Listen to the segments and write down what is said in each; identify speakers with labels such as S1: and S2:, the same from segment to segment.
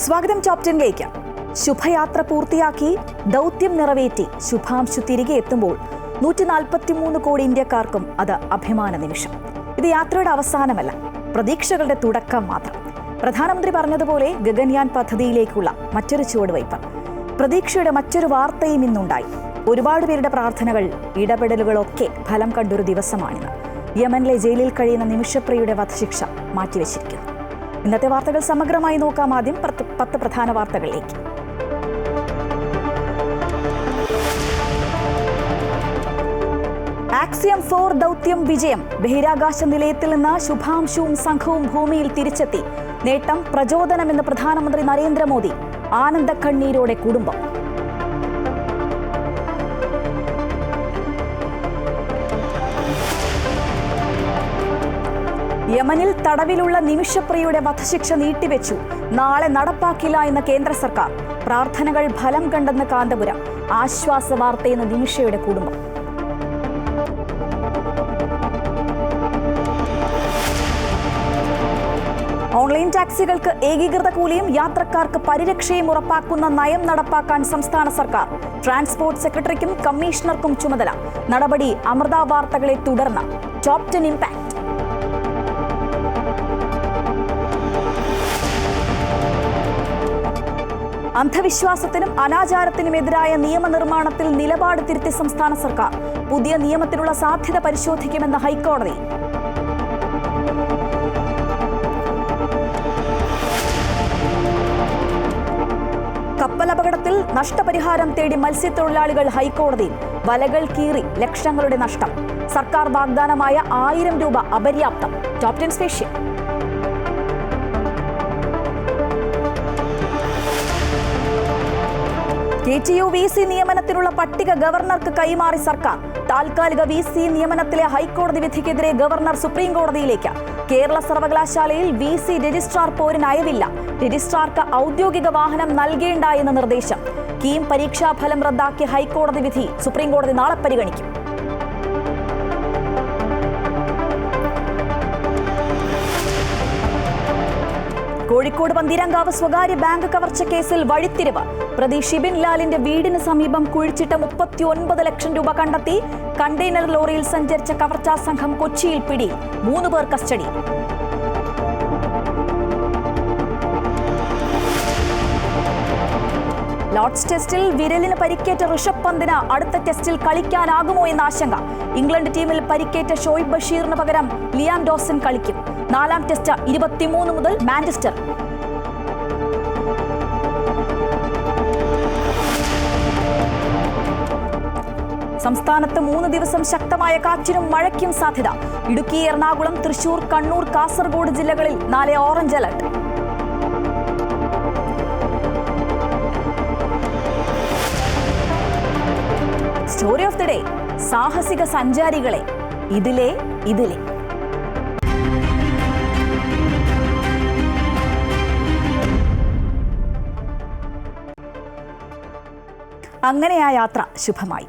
S1: സ്വാഗതം ടോപ് 10ലേക്ക്. ശുഭയാത്ര പൂർത്തിയാക്കി ദൗത്യം നിറവേറ്റി ശുഭാംശു തിരികെ എത്തുമ്പോൾ 143 കോടി ഇന്ത്യക്കാർക്കും അത് അഭിമാന നിമിഷം. ഇത് യാത്രയുടെ അവസാനമല്ല, പ്രതീക്ഷകളുടെ തുടക്കം മാത്രം. പ്രധാനമന്ത്രി പറഞ്ഞതുപോലെ ഗഗൻയാൻ പദ്ധതിയിലേക്കുള്ള മറ്റൊരു ചുവടുവയ്പ്. പ്രതീക്ഷയുടെ മറ്റൊരു വാർത്തയും ഇന്നുണ്ടായി. ഒരുപാട് പേരുടെ പ്രാർത്ഥനകൾ, ഇടപെടലുകളൊക്കെ ഫലം കണ്ടൊരു ദിവസമാണിന്ന്. യമനിലെ ജയിലിൽ കഴിയുന്ന നിമിഷപ്രിയയുടെ വധശിക്ഷ മാറ്റിവെച്ചിരിക്കുന്നു. ഇന്നത്തെ വാർത്തകൾ സമഗ്രമായി നോക്കാം. ആദ്യം 10 പ്രധാന വാർത്തകളിലേക്ക്. ആക്സിയം 4 ദൗത്യം വിജയം. ബഹിരാകാശ നിലയത്തിൽ നിന്ന് ശുഭാംശുവും സംഘവും ഭൂമിയിൽ തിരിച്ചെത്തി. നേട്ടം പ്രചോദനമെന്ന് പ്രധാനമന്ത്രി നരേന്ദ്രമോദി. ആനന്ദക്കണ്ണീരോടെ കുടുംബം. യമനിൽ തടവിലുള്ള നിമിഷപ്രിയയുടെ വധശിക്ഷ നീട്ടിവെച്ചു. നാളെ നടപ്പാക്കില്ല എന്ന കേന്ദ്ര സർക്കാർ. പ്രാർത്ഥനകൾ ഫലം കണ്ടെന്ന് കാന്തപുരം. ആശ്വാസ വാർത്തയെന്ന് നിമിഷയുടെ കുടുംബം. ഓൺലൈൻ ടാക്സികൾക്ക് ഏകീകൃത കൂലിയും യാത്രക്കാർക്ക് പരിരക്ഷയും ഉറപ്പാക്കുന്ന നയം നടപ്പാക്കാൻ സംസ്ഥാന സർക്കാർ. ട്രാൻസ്പോർട്ട് സെക്രട്ടറിക്കും കമ്മീഷണർക്കും ചുമതല. നടപടി അമൃത വാർത്തകളെ തുടർന്ന്. Top 10 impact. അന്ധവിശ്വാസത്തിനും അനാചാരത്തിനുമെതിരായ നിയമനിർമ്മാണത്തിൽ നിലപാട് തിരുത്തി സംസ്ഥാന സർക്കാർ. പുതിയ നിയമത്തിനുള്ള സാധ്യത പരിശോധിക്കുമെന്ന് ഹൈക്കോടതി. കപ്പലപകടത്തിൽ നഷ്ടപരിഹാരം തേടി മത്സ്യത്തൊഴിലാളികൾ ഹൈക്കോടതിയിൽ. വലകൾ കീറി ലക്ഷങ്ങളുടെ നഷ്ടം. സർക്കാർ വാഗ്ദാനമായ 1000 രൂപ അപര്യാപ്തം. Top 10 special. KTU VC നിയമനത്തിനുള്ള പട്ടിക ഗവർണർക്ക് കൈമാറി സർക്കാർ. താൽക്കാലിക VC നിയമനത്തിലെ ഹൈക്കോടതി വിധിക്കെതിരെ ഗവർണർ സുപ്രീം കോടതിയിലേക്ക്. കേരള സർവകലാശാലയിൽ VC രജിസ്ട്രാർ പോരിന് അയവില്ല. രജിസ്ട്രാർക്ക് ഔദ്യോഗിക വാഹനം നൽകേണ്ട എന്ന നിർദ്ദേശം. കീം പരീക്ഷാഫലം റദ്ദാക്കിയ ഹൈക്കോടതി വിധി സുപ്രീം കോടതി നാളെ പരിഗണിക്കും. കോഴിക്കോട് പന്തീരങ്കാവ് സ്വകാര്യ ബാങ്ക് കവർച്ച കേസിൽ വഴിത്തിരിവ്. പ്രതി ഷിബിൻ ലാലിന്റെ വീടിന് സമീപം കുഴിച്ചിട്ട 39 ലക്ഷം രൂപ കണ്ടെത്തി. കണ്ടെയ്നർ ലോറിയിൽ സഞ്ചരിച്ച കവർച്ചാ സംഘം കൊച്ചിയിൽ പിടി. 3 പേർ കസ്റ്റഡി. ലോർഡ്സ് ടെസ്റ്റിൽ വിരലിന് പരിക്കേറ്റ ഋഷഭ് പന്തിന് അടുത്ത ടെസ്റ്റിൽ കളിക്കാനാകുമോ എന്ന ആശങ്ക. ഇംഗ്ലണ്ട് ടീമിൽ പരിക്കേറ്റ ഷോയിബ് ബഷീറിന് പകരം ലിയാം ഡോസൻ കളിക്കും. 4ാം ടെസ്റ്റ് 23 മുതൽ മാഞ്ചസ്റ്റർ. സംസ്ഥാനത്ത് 3 ദിവസം ശക്തമായ കാറ്റിനും മഴയ്ക്കും സാധ്യത. ഇടുക്കി, എറണാകുളം, തൃശൂർ, കണ്ണൂർ, കാസർഗോഡ് ജില്ലകളിൽ നാളെ orange alert. Story of the day. സാഹസിക സഞ്ചാരികളെ ഇതിലെ അങ്ങനെ ആ യാത്ര ശുഭമായി.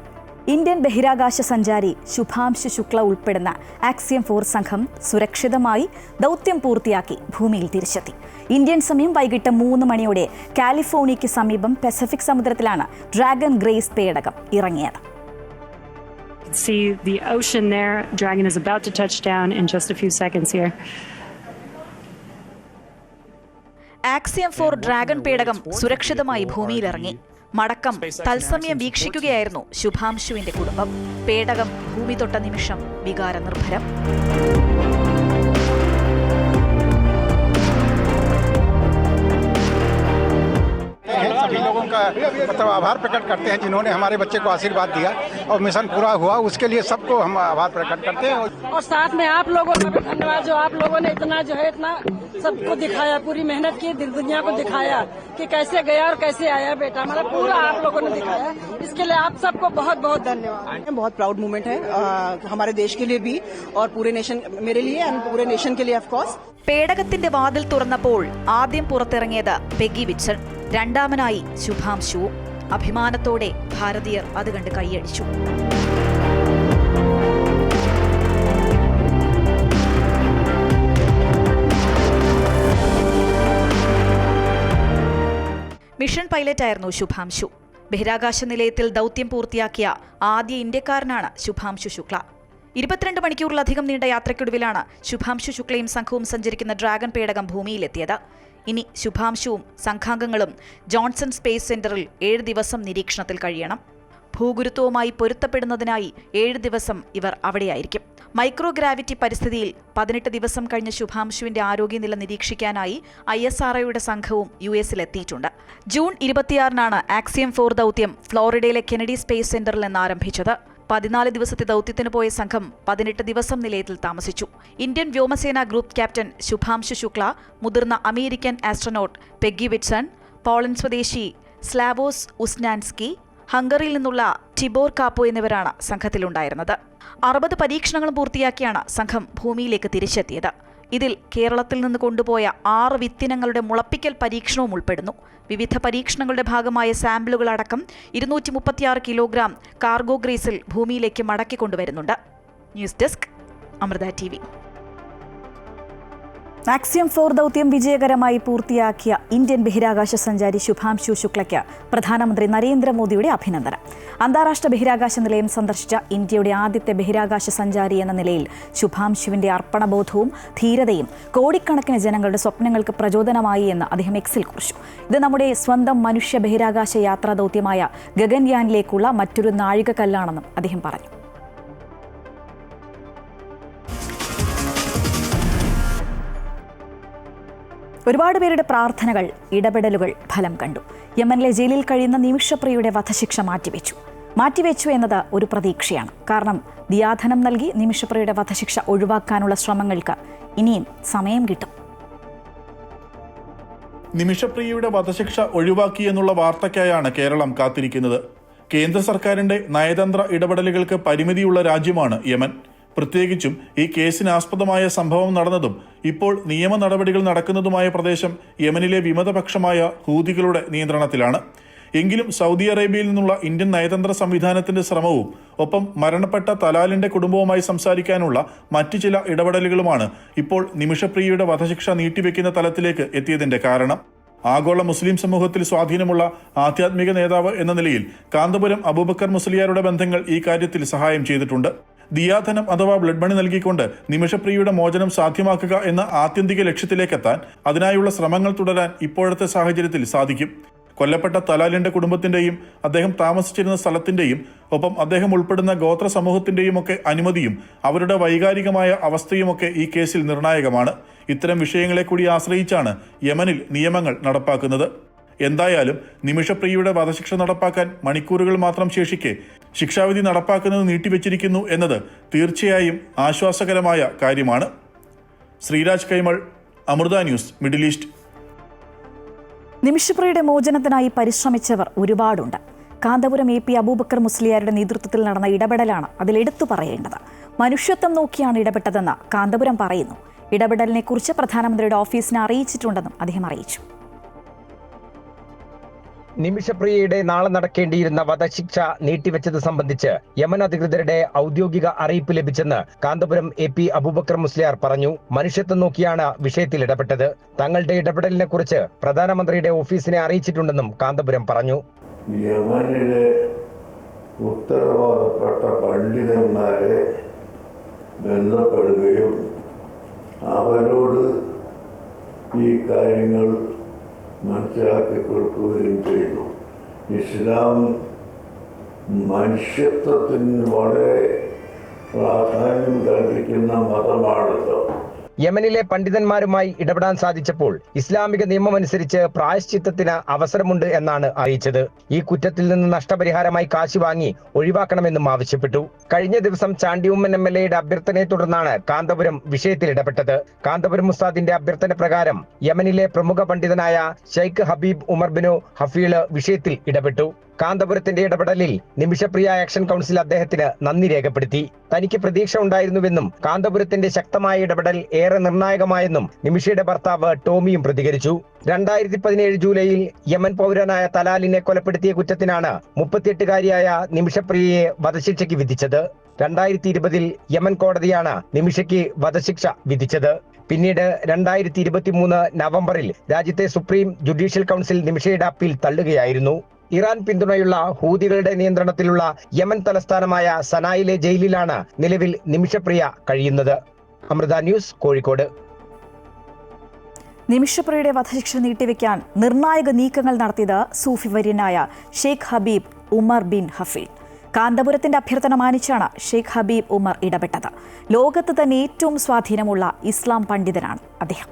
S1: ഇന്ത്യൻ ബഹിരാകാശ സഞ്ചാരി ശുഭാംശു ശുക്ല ഉൾപ്പെടുന്ന ആക്സിയം 4 സംഘം സുരക്ഷിതമായി ദൗത്യം പൂർത്തിയാക്കി ഭൂമിയിൽ തിരിച്ചെത്തി. ഇന്ത്യൻ സമയം വൈകിട്ട് 3 മണിയോടെ കാലിഫോർണിയയ്ക്ക് സമീപം പസഫിക് സമുദ്രത്തിലാണ് ഡ്രാഗൺ ഗ്രേസ് പേടകം ഇറങ്ങിയത്.
S2: See the ocean there. Dragon is about to touch down in just a few seconds here.
S1: Axiom 4 dragon പേടകം സുരക്ഷിതമായി ഭൂമിയിലിറങ്ങി. മടക്കം തത്സമയം വീക്ഷിക്കുകയായിരുന്നു ശുഭാംശുവിന്റെ കുടുംബം. പേടകം ഭൂമി തൊട്ട നിമിഷം വികാരനിർഭരം.
S3: सभी लोगों का आभार प्रकट करते हैं जिन्होंने हमारे बच्चे को आशीर्वाद दिया और मिशन पूरा हुआ, उसके लिए सबको हम आभार प्रकट करते हैं.
S4: और साथ में आप लोगों का भी धन्यवाद, जो आप लोगों ने इतना सबको दिखाया, पूरी मेहनत की, दिल दुनिया को दिखाया कि कैसे गया और कैसे आया बेटा हमारा, पूरा आप लोगों ने दिखाया. इसके लिए आप सबको बहुत बहुत धन्यवाद.
S5: बहुत प्राउड मोमेंट है हमारे देश के लिए भी और पूरे नेशन, मेरे लिए और पूरे नेशन के लिए ऑफ कोर्स.
S1: പേടകത്തിന്റെ വാതിൽ തുറന്നപ്പോൾ ആദ്യം പുറത്തിറങ്ങിയത് പെഗി വിറ്റ്സൺ. രണ്ടാമനായി ശുഭാംശുവും. അഭിമാനത്തോടെ ഭാരതീയർ അത് കണ്ട് കൈയടിച്ചു. മിഷൻ പൈലറ്റായിരുന്നു ശുഭാംശു. ബഹിരാകാശ നിലയത്തിൽ ദൗത്യം പൂർത്തിയാക്കിയ ആദ്യ ഇന്ത്യക്കാരനാണ് ശുഭാംശു ശുക്ല. 22 മണിക്കൂറിലധികം നീണ്ട യാത്രയ്ക്കൊടുവിലാണ് ശുഭാംശു ശുക്ലയും സംഘവും സഞ്ചരിക്കുന്ന ഡ്രാഗൺ പേടകം ഭൂമിയിലെത്തിയത്. ഇനി ശുഭാംശുവും സംഘാംഗങ്ങളും ജോൺസൺ സ്പേസ് സെന്ററിൽ 7 ദിവസം നിരീക്ഷണത്തിൽ കഴിയണം. ഭൂഗുരുത്വവുമായി പൊരുത്തപ്പെടുന്നതിനായി 7 ദിവസം ഇവർ അവിടെയായിരിക്കും. മൈക്രോഗ്രാവിറ്റി പരിസ്ഥിതിയിൽ 18 ദിവസം കഴിഞ്ഞ ശുഭാംശുവിന്റെ ആരോഗ്യനില നിരീക്ഷിക്കാനായി ISROയുടെ സംഘവും US-ലെത്തിയിട്ടുണ്ട്. ജൂൺ 26-നാണ് ആക്സിയം 4 ദൗത്യം ഫ്ലോറിഡയിലെ കെനഡി സ്പേസ് സെന്ററിൽ നിന്ന് ആരംഭിച്ചത്. 14 ദിവസത്തെ ദൗത്യത്തിന് പോയ സംഘം 18 ദിവസം നിലയത്തിൽ താമസിച്ചു. ഇന്ത്യൻ വ്യോമസേന ഗ്രൂപ്പ് ക്യാപ്റ്റൻ ശുഭാംശു ശുക്ല, മുതിർന്ന American astronaut Peggy Whitson, Poland സ്വദേശി സ്ലാവോസ് ഉസ്നാൻസ്കി, ഹംഗറിയിൽ നിന്നുള്ള ടിബോർ കാപ്പോ എന്നിവരാണ് സംഘത്തിലുണ്ടായിരുന്നത്. 60 പരീക്ഷണങ്ങളും പൂർത്തിയാക്കിയാണ് സംഘം ഭൂമിയിലേക്ക് തിരിച്ചെത്തിയത്. ഇതിൽ കേരളത്തിൽ നിന്ന് കൊണ്ടുപോയ 6 വിത്തിനങ്ങളുടെ മുളപ്പിക്കൽ പരീക്ഷണവും ഉൾപ്പെടുന്നു. വിവിധ പരീക്ഷണങ്ങളുടെ ഭാഗമായ സാമ്പിളുകളടക്കം 236 കിലോഗ്രാം കാർഗോ ഗ്രേസിൽ ഭൂമിയിലേക്ക് മടക്കിക്കൊണ്ടുവരുന്നുണ്ട്. News desk, Amrita TV. Axiom 4 ദൗത്യം വിജയകരമായി പൂർത്തിയാക്കിയ ഇന്ത്യൻ ബഹിരാകാശ സഞ്ചാരി ശുഭാംശു ശുക്ലയ്ക്ക് പ്രധാനമന്ത്രി നരേന്ദ്രമോദിയുടെ അഭിനന്ദനം. അന്താരാഷ്ട്ര ബഹിരാകാശ നിലയം സന്ദർശിച്ച ഇന്ത്യയുടെ ആദ്യത്തെ ബഹിരാകാശ സഞ്ചാരി എന്ന നിലയിൽ ശുഭാംശുവിന്റെ അർപ്പണബോധവും ധീരതയും കോടിക്കണക്കിന് ജനങ്ങളുടെ സ്വപ്നങ്ങൾക്ക് പ്രചോദനമായി എന്ന് അദ്ദേഹം എക്സിൽ കുറിച്ചു. ഇത് നമ്മുടെ സ്വന്തം മനുഷ്യ ബഹിരാകാശ യാത്രാ ദൗത്യമായ ഗഗൻയാനിലേക്കുള്ള മറ്റൊരു നാഴികക്കല്ലാണെന്നും അദ്ദേഹം പറഞ്ഞു. ഒരുപാട് പേരുടെ പ്രാർത്ഥനകൾ, ഇടപെടലുകൾ ഫലം കണ്ടു. യമനിലെ ജയിലിൽ കഴിയുന്ന നിമിഷപ്രിയയുടെ വധശിക്ഷ മാറ്റിവെച്ചു എന്നത് ഒരു പ്രതീക്ഷയാണ്. കാരണം ദിയാധനം നൽകി നിമിഷപ്രിയയുടെ വധശിക്ഷ ഒഴിവാക്കാനുള്ള ശ്രമങ്ങൾക്ക് ഇനിയും സമയം കിട്ടും.
S6: നിമിഷപ്രിയയുടെ വധശിക്ഷ ഒഴിവാക്കിയെന്നുള്ള വാർത്തയ്ക്കായാണ് കേരളം കാത്തിരിക്കുന്നത്. കേന്ദ്ര സർക്കാരിന്റെ നയതന്ത്ര ഇടപെടലുകൾക്ക് പരിമിതിയുള്ള രാജ്യമാണ് യമൻ. പ്രത്യേകിച്ചും ഈ കേസിനാസ്പദമായ സംഭവം നടന്നതും ഇപ്പോൾ നിയമ നടപടികൾ നടക്കുന്നതുമായ പ്രദേശം യമനിലെ വിമതപക്ഷമായ ഹൂതികളുടെ നിയന്ത്രണത്തിലാണ്. എങ്കിലും സൗദി അറേബ്യയിൽ നിന്നുള്ള ഇന്ത്യൻ നയതന്ത്ര സംവിധാനത്തിന്റെ ശ്രമവും ഒപ്പം മരണപ്പെട്ട തലാലിന്റെ കുടുംബവുമായി സംസാരിക്കാനുള്ള മറ്റു ചില ഇടപെടലുകളുമാണ് ഇപ്പോൾ നിമിഷപ്രിയയുടെ വധശിക്ഷ നീട്ടിവെക്കുന്ന തലത്തിലേക്ക് എത്തിയതിന്റെ കാരണം. ആഗോള മുസ്ലിം സമൂഹത്തിൽ സ്വാധീനമുള്ള ആധ്യാത്മിക നേതാവ് എന്ന നിലയിൽ കാന്തപുരം അബൂബക്കർ മുസ്ലിയാരുടെ ബന്ധങ്ങൾ ഈ കാര്യത്തിൽ സഹായം ചെയ്തിട്ടുണ്ട്. ദിയാധനം അഥവാ ബ്ലഡ് മണി നൽകിക്കൊണ്ട് നിമിഷപ്രിയയുടെ മോചനം സാധ്യമാക്കുക എന്ന ആത്യന്തിക ലക്ഷ്യത്തിലേക്കെത്താൻ അതിനായുള്ള ശ്രമങ്ങൾ തുടരാൻ ഇപ്പോഴത്തെ സാഹചര്യത്തിൽ സാധിക്കും. കൊല്ലപ്പെട്ട തലാലിന്റെ കുടുംബത്തിന്റെയും അദ്ദേഹം താമസിച്ചിരുന്ന സ്ഥലത്തിന്റെയും ഒപ്പം അദ്ദേഹം ഉൾപ്പെടുന്ന ഗോത്ര സമൂഹത്തിന്റെയും ഒക്കെ അനുമതിയും അവരുടെ വൈകാരികമായ അവസ്ഥയുമൊക്കെ ഈ കേസിൽ നിർണായകമാണ്. ഇത്തരം വിഷയങ്ങളെ കൂടി ആശ്രയിച്ചാണ് യമനിൽ നിയമങ്ങൾ നടപ്പാക്കുന്നത്. എന്തായാലും നിമിഷപ്രിയയുടെ വധശിക്ഷ നടപ്പാക്കാൻ മണിക്കൂറുകൾ മാത്രം ശേഷിക്കെ ശിക്ഷാവിധി നടപ്പാക്കുന്നത് നീട്ടിവെച്ചിരിക്കുന്നു എന്നത് തീർച്ചയായും ആശ്വാസകരമായ കാര്യമാണ്. Sreeraj Kaimal, Amrita news, middle east.
S1: നിമിഷപ്രിയയുടെ മോചനത്തിനായി പരിശ്രമിച്ചവർ ഒരുപാടുണ്ട്. കാന്തപുരം AP അബൂബക്കർ മുസ്ലിയാരുടെ നേതൃത്വത്തിൽ നടന്ന ഇടപെടലാണ് അതിലെടുത്തു പറയേണ്ടത്. മനുഷ്യത്വം നോക്കിയാണ് ഇടപെട്ടതെന്ന് കാന്തപുരം പറയുന്നു. ഇടപെടലിനെക്കുറിച്ച് പ്രധാനമന്ത്രിയുടെ ഓഫീസിനെ അറിയിച്ചിട്ടുണ്ടെന്നും അദ്ദേഹം അറിയിച്ചു.
S7: നിമിഷപ്രിയയുടെ നാളെ നടക്കേണ്ടിയിരുന്ന വധശിക്ഷ നീട്ടിവെച്ചത് സംബന്ധിച്ച് യമൻ അധികൃതരുടെ ഔദ്യോഗിക അറിയിപ്പ് ലഭിച്ചെന്ന് കാന്തപുരം AP അബൂബക്കർ മുസ്ലിയാർ പറഞ്ഞു. മനുഷ്യത്വം നോക്കിയാണ് വിഷയത്തിൽ ഇടപെട്ടത്. തങ്ങളുടെ ഇടപെടലിനെ കുറിച്ച് പ്രധാനമന്ത്രിയുടെ ഓഫീസിനെ അറിയിച്ചിട്ടുണ്ടെന്നും കാന്തപുരം പറഞ്ഞു.
S8: യമനിലെ ഉത്തരവാദപ്പെട്ട പണ്ഡിതന്മാരെ ബന്ധപ്പെടുകയും അവരോട് ഈ കാര്യങ്ങൾ മനസ്സിലാക്കി കൊടുക്കുകയും ചെയ്തു. ഇസ്ലാം മനുഷ്യത്വത്തിന് വളരെ പ്രാധാന്യം കൽപ്പിക്കുന്ന മതമാണല്ലോ.
S7: യമനിലെ പണ്ഡിതന്മാരുമായി ഇടപെടാൻ സാധിച്ചപ്പോൾ ഇസ്ലാമിക നിയമമനുസരിച്ച് പ്രായശ്ചിത്തത്തിന് അവസരമുണ്ട് എന്നാണ് അറിയിച്ചത്. ഈ കുറ്റത്തിൽ നിന്ന് നഷ്ടപരിഹാരമായി കാശ് വാങ്ങി ഒഴിവാക്കണമെന്നും ആവശ്യപ്പെട്ടു. കഴിഞ്ഞ ദിവസം ചാണ്ടി ഉമ്മൻ MLA-യുടെ അഭ്യർത്ഥനയെ തുടർന്നാണ് കാന്തപുരം വിഷയത്തിൽ ഇടപെട്ടത്. കാന്തപുരം ഉസ്താദിന്റെ അഭ്യർത്ഥന പ്രകാരം യമനിലെ പ്രമുഖ പണ്ഡിതനായ ഷെയ്ഖ് ഹബീബ് ഉമർ ബിനു ഹഫീള് വിഷയത്തിൽ ഇടപെട്ടു. കാന്തപുരത്തിന്റെ ഇടപെടലിൽ നിമിഷപ്രിയ ആക്ഷൻ കൗൺസിൽ അദ്ദേഹത്തിന് നന്ദി രേഖപ്പെടുത്തി. തനിക്ക് പ്രതീക്ഷ ഉണ്ടായിരുന്നുവെന്നും കാന്തപുരത്തിന്റെ ശക്തമായ ഇടപെടൽ ഏറെ നിർണായകമായെന്നും നിമിഷയുടെ ഭർത്താവ് ടോമിയും പ്രതികരിച്ചു. 2017 ജൂലൈയിൽ യമൻ പൗരനായ തലാലിനെ കൊലപ്പെടുത്തിയ കുറ്റത്തിനാണ് 38-കാരിയായ നിമിഷപ്രിയയെ വധശിക്ഷയ്ക്ക് വിധിച്ചത്. 2020 യമൻ കോടതിയാണ് നിമിഷയ്ക്ക് വധശിക്ഷ വിധിച്ചത്. പിന്നീട് 2023 നവംബറിൽ രാജ്യത്തെ സുപ്രീം ജുഡീഷ്യൽ കൗൺസിൽ നിമിഷയുടെ അപ്പീൽ തള്ളുകയായിരുന്നു. ഇറാൻ പിന്തുണയുള്ള ഹൂതികളുടെ നിയന്ത്രണത്തിലുള്ള യമൻ തലസ്ഥാനമായ സനായിലെ ജയിലിലാണ് നിലവിൽ നിമിഷപ്രിയ കഴിയുന്നത്. അമൃത ന്യൂസ്, കോഴിക്കോട്.
S1: നിമിഷപ്രിയയുടെ വധശിക്ഷ നീട്ടിവെക്കാൻ നിർണായക നീക്കങ്ങൾ നടത്തിയത് സൂഫി വര്യനായ ഷെയ്ഖ് ഹബീബ് ഉമർ ബിൻ ഹഫീൽ. കാന്തപുരത്തിന്റെ അഭ്യർത്ഥന മാനിച്ചാണ് ഷെയ്ഖ് ഹബീബ് ഉമർ ഇടപെട്ടത്. ലോകത്ത് തന്നെ ഏറ്റവും സ്വാധീനമുള്ള ഇസ്ലാം പണ്ഡിതനാണ് അദ്ദേഹം.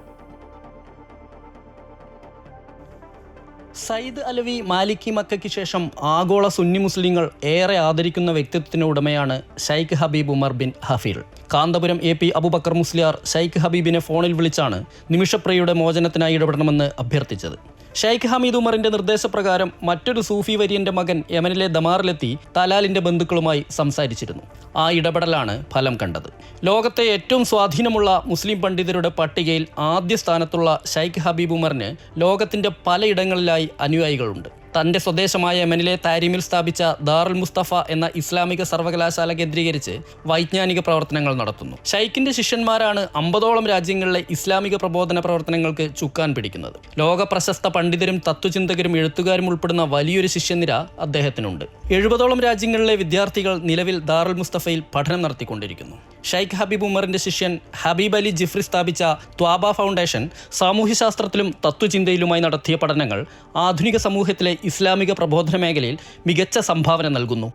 S9: സയ്യിദ് അലവി മാലിക്കി മക്കയ്ക്ക് ശേഷം ആഗോള സുന്നി മുസ്ലിങ്ങൾ ഏറെ ആദരിക്കുന്ന വ്യക്തിത്വത്തിന് ഉടമയാണ് Sheikh Habib Umar bin Hafeel. Kanthapuram AP Aboobacker Musliyar Sheikh ഹബീബിനെ ഫോണിൽ വിളിച്ചാണ് നിമിഷപ്രിയയുടെ മോചനത്തിനായി ഇടപെടണമെന്ന് അഭ്യർത്ഥിച്ചത്. ഷെയ്ഖ് ഹമീദ് ഉമറിന്റെ നിർദ്ദേശപ്രകാരം മറ്റൊരു സൂഫി വര്യന്റെ മകൻ യമനിലെ ദമാറിലെത്തി തലാലിന്റെ ബന്ധുക്കളുമായി സംസാരിച്ചിരുന്നു. ആ ഇടപെടലാണ് ഫലം കണ്ടത്. ലോകത്തെ ഏറ്റവും സ്വാധീനമുള്ള മുസ്ലിം പണ്ഡിതരുടെ പട്ടികയിൽ ആദ്യ സ്ഥാനത്തുള്ള ഷെയ്ഖ് ഹബീബ് ഉമറിന് ലോകത്തിന്റെ പലയിടങ്ങളിലായി അനുയായികളുണ്ട്. തന്റെ സ്വദേശമായ യമനിലെ താരിമിൽ സ്ഥാപിച്ച ദാറുൽ മുസ്തഫ എന്ന ഇസ്ലാമിക സർവകലാശാല കേന്ദ്രീകരിച്ച് വൈജ്ഞാനിക പ്രവർത്തനങ്ങൾ നടത്തുന്നു. ഷെയ്ഖിന്റെ ശിഷ്യന്മാരാണ് 50ഓളം രാജ്യങ്ങളിലെ ഇസ്ലാമിക പ്രബോധന പ്രവർത്തനങ്ങൾക്ക് ചുക്കാൻ പിടിക്കുന്നത്. ലോക പ്രശസ്ത പണ്ഡിതരും തത്വചിന്തകരും എഴുത്തുകാരും ഉൾപ്പെടുന്ന വലിയൊരു ശിഷ്യനിര അദ്ദേഹത്തിനുണ്ട്. 70ഓളം രാജ്യങ്ങളിലെ വിദ്യാർത്ഥികൾ നിലവിൽ ദാറുൽ മുസ്തഫയിൽ പഠനം നടത്തിക്കൊണ്ടിരിക്കുന്നു. ഷെയ്ഖ് ഹബീബ് ഉമറിന്റെ ശിഷ്യൻ ഹബീബ് അലി ജിഫ്രി സ്ഥാപിച്ച ത്വാബ ഫൗണ്ടേഷൻ സാമൂഹ്യശാസ്ത്രത്തിലും തത്വചിന്തയിലുമായി നടത്തിയ പഠനങ്ങൾ ആധുനിക സമൂഹത്തിലെ ഇസ്ലാമിക പ്രബോധന മേഖലയിൽ മികച്ച സംഭാവന നൽകുന്നു.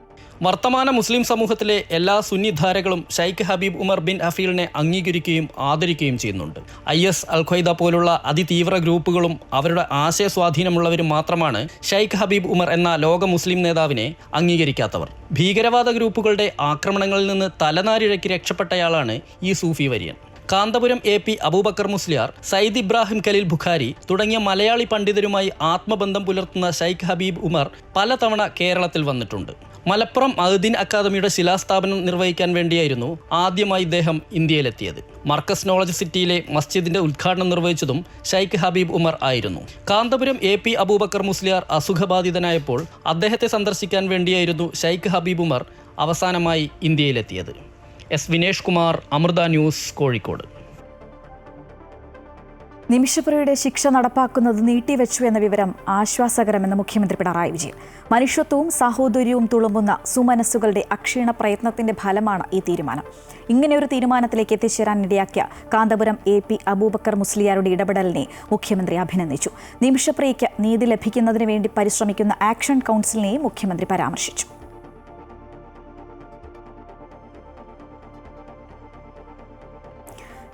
S9: വർത്തമാന മുസ്ലിം സമൂഹത്തിലെ എല്ലാ സുന്നിധാരകളും ഷെയ്ഖ് ഹബീബ് ഉമർ ബിൻ ഹഫീലിനെ അംഗീകരിക്കുകയും ആദരിക്കുകയും ചെയ്യുന്നുണ്ട്. IS, അൽ ഖ്വയ്ദ പോലുള്ള അതിതീവ്ര ഗ്രൂപ്പുകളും അവരുടെ ആശയ സ്വാധീനമുള്ളവരും മാത്രമാണ് ഷെയ്ഖ് ഹബീബ് ഉമർ എന്ന ലോക മുസ്ലിം നേതാവിനെ അംഗീകരിക്കാത്തവർ. ഭീകരവാദ ഗ്രൂപ്പുകളുടെ ആക്രമണങ്ങളിൽ നിന്ന് തലനാരിഴയ്ക്ക് രക്ഷപ്പെട്ടയാളാണ് ഈ സൂഫി വര്യൻ. കാന്തപുരം AP അബൂബക്കർ മുസ്ലിയാർ, സയ്യിദ് ഇബ്രാഹിം ഖലീൽ ബുഖാരി തുടങ്ങിയ മലയാളി പണ്ഡിതരുമായി ആത്മബന്ധം പുലർത്തുന്ന ഷെയ്ഖ് ഹബീബ് ഉമർ പലതവണ കേരളത്തിൽ വന്നിട്ടുണ്ട്. മലപ്പുറം അഹ്ദീൻ അക്കാദമിയുടെ ശിലാസ്ഥാപനം നിർവഹിക്കാൻ വേണ്ടിയായിരുന്നു ആദ്യമായി ഇദ്ദേഹം ഇന്ത്യയിലെത്തിയത്. മർക്കസ് നോളജ് സിറ്റിയിലെ മസ്ജിദിന്റെ ഉദ്ഘാടനം നിർവഹിച്ചതും ഷെയ്ഖ് ഹബീബ് ഉമർ ആയിരുന്നു. കാന്തപുരം AP അബൂബക്കർ മുസ്ലിയാർ അസുഖബാധിതനായപ്പോൾ അദ്ദേഹത്തെ സന്ദർശിക്കാൻ വേണ്ടിയായിരുന്നു ഷെയ്ഖ് ഹബീബ് ഉമർ അവസാനമായി ഇന്ത്യയിലെത്തിയത്. S. വിനേഷ് കുമാർ, അമൃത ന്യൂസ്, കോഴിക്കോട്.
S1: നിമിഷപ്രിയയുടെ ശിക്ഷ നടപ്പാക്കുന്നത് നീട്ടിവെച്ചു എന്ന വിവരം ആശ്വാസകരമെന്ന് മുഖ്യമന്ത്രി പിണറായി വിജയൻ. മനുഷ്യത്വവും സാഹോദര്യവും തുളുമ്പുന്ന സുമനസ്സുകളുടെ അക്ഷീണ പ്രയത്നത്തിന്റെ ഫലമാണ് ഈ തീരുമാനം. ഇങ്ങനെയൊരു തീരുമാനത്തിലേക്ക് എത്തിച്ചേരാൻ ഇടയാക്കിയ കാന്തപുരം AP അബൂബക്കർ മുസ്ലിയാരുടെ ഇടപെടലിനെ മുഖ്യമന്ത്രി അഭിനന്ദിച്ചു. നിമിഷപ്രിയയ്ക്ക് നീതി ലഭിക്കുന്നതിന് വേണ്ടി പരിശ്രമിക്കുന്ന ആക്ഷൻ കൗൺസിലിനെയും മുഖ്യമന്ത്രി പരാമർശിച്ചു.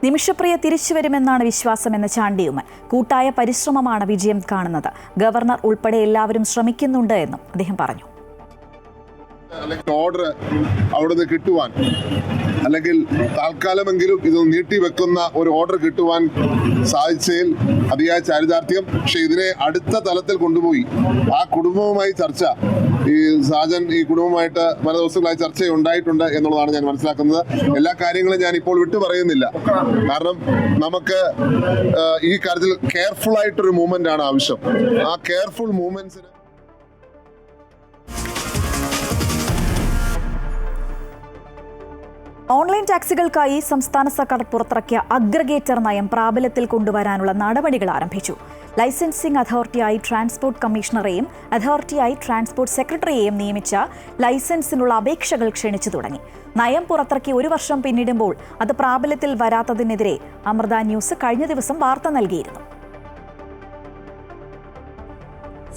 S1: നിമിഷപ്രിയ തിരിച്ചുവരുമെന്നാണ് വിശ്വാസമെന്ന് ചാണ്ടി ഉമ്മൻ. കൂട്ടായ പരിശ്രമമാണ് വിജയം കാണുന്നത്. ഗവർണർ ഉൾപ്പെടെ എല്ലാവരും ശ്രമിക്കുന്നുണ്ട് എന്നും അദ്ദേഹം പറഞ്ഞു.
S10: ഓർഡർ അവിടുന്ന് കിട്ടുവാൻ, അല്ലെങ്കിൽ താൽക്കാലമെങ്കിലും ഇത് നീട്ടിവെക്കുന്ന ഒരു ഓർഡർ കിട്ടുവാൻ സാധിച്ചതിൽ അതിയായ ചാരിതാർത്ഥ്യം. പക്ഷെ ഇതിനെ അടുത്ത തലത്തിൽ കൊണ്ടുപോയി ആ കുടുംബവുമായി ചർച്ച, ഈ സാജൻ ഈ കുടുംബമായിട്ട് പല ദിവസങ്ങളായി ചർച്ച ഉണ്ടായിട്ടുണ്ട് എന്നുള്ളതാണ് ഞാൻ മനസ്സിലാക്കുന്നത്. എല്ലാ കാര്യങ്ങളും ഞാൻ ഇപ്പോൾ വിട്ടു പറയുന്നില്ല. കാരണം നമുക്ക് ഈ കാര്യത്തിൽ കെയർഫുൾ ആയിട്ടൊരു മൂവ്മെന്റ് ആണ് ആവശ്യം. ആ കെയർഫുൾ മൂവ്മെന്റ്സിന്
S1: ഓൺലൈൻ ടാക്സികൾക്കായി സംസ്ഥാന സർക്കാർ പുറത്തിറക്കിയ അഗ്രഗേറ്റർ നയം പ്രാബല്യത്തിൽ കൊണ്ടുവരാനുള്ള നടപടികൾ ആരംഭിച്ചു. ലൈസൻസിംഗ് അതോറിറ്റിയായി ട്രാൻസ്പോർട്ട് കമ്മീഷണറെയും അതോറിറ്റിയായി ട്രാൻസ്പോർട്ട് സെക്രട്ടറിയെയും നിയമിച്ച ലൈസൻസിനുള്ള അപേക്ഷകൾ ക്ഷണിച്ചു തുടങ്ങി. നയം പുറത്തിറക്കി 1 വർഷം പിന്നിടുമ്പോൾ അത് പ്രാബല്യത്തിൽ വരാത്തതിനെതിരെ അമൃത ന്യൂസ് കഴിഞ്ഞ ദിവസം വാർത്ത നൽകിയിരുന്നു.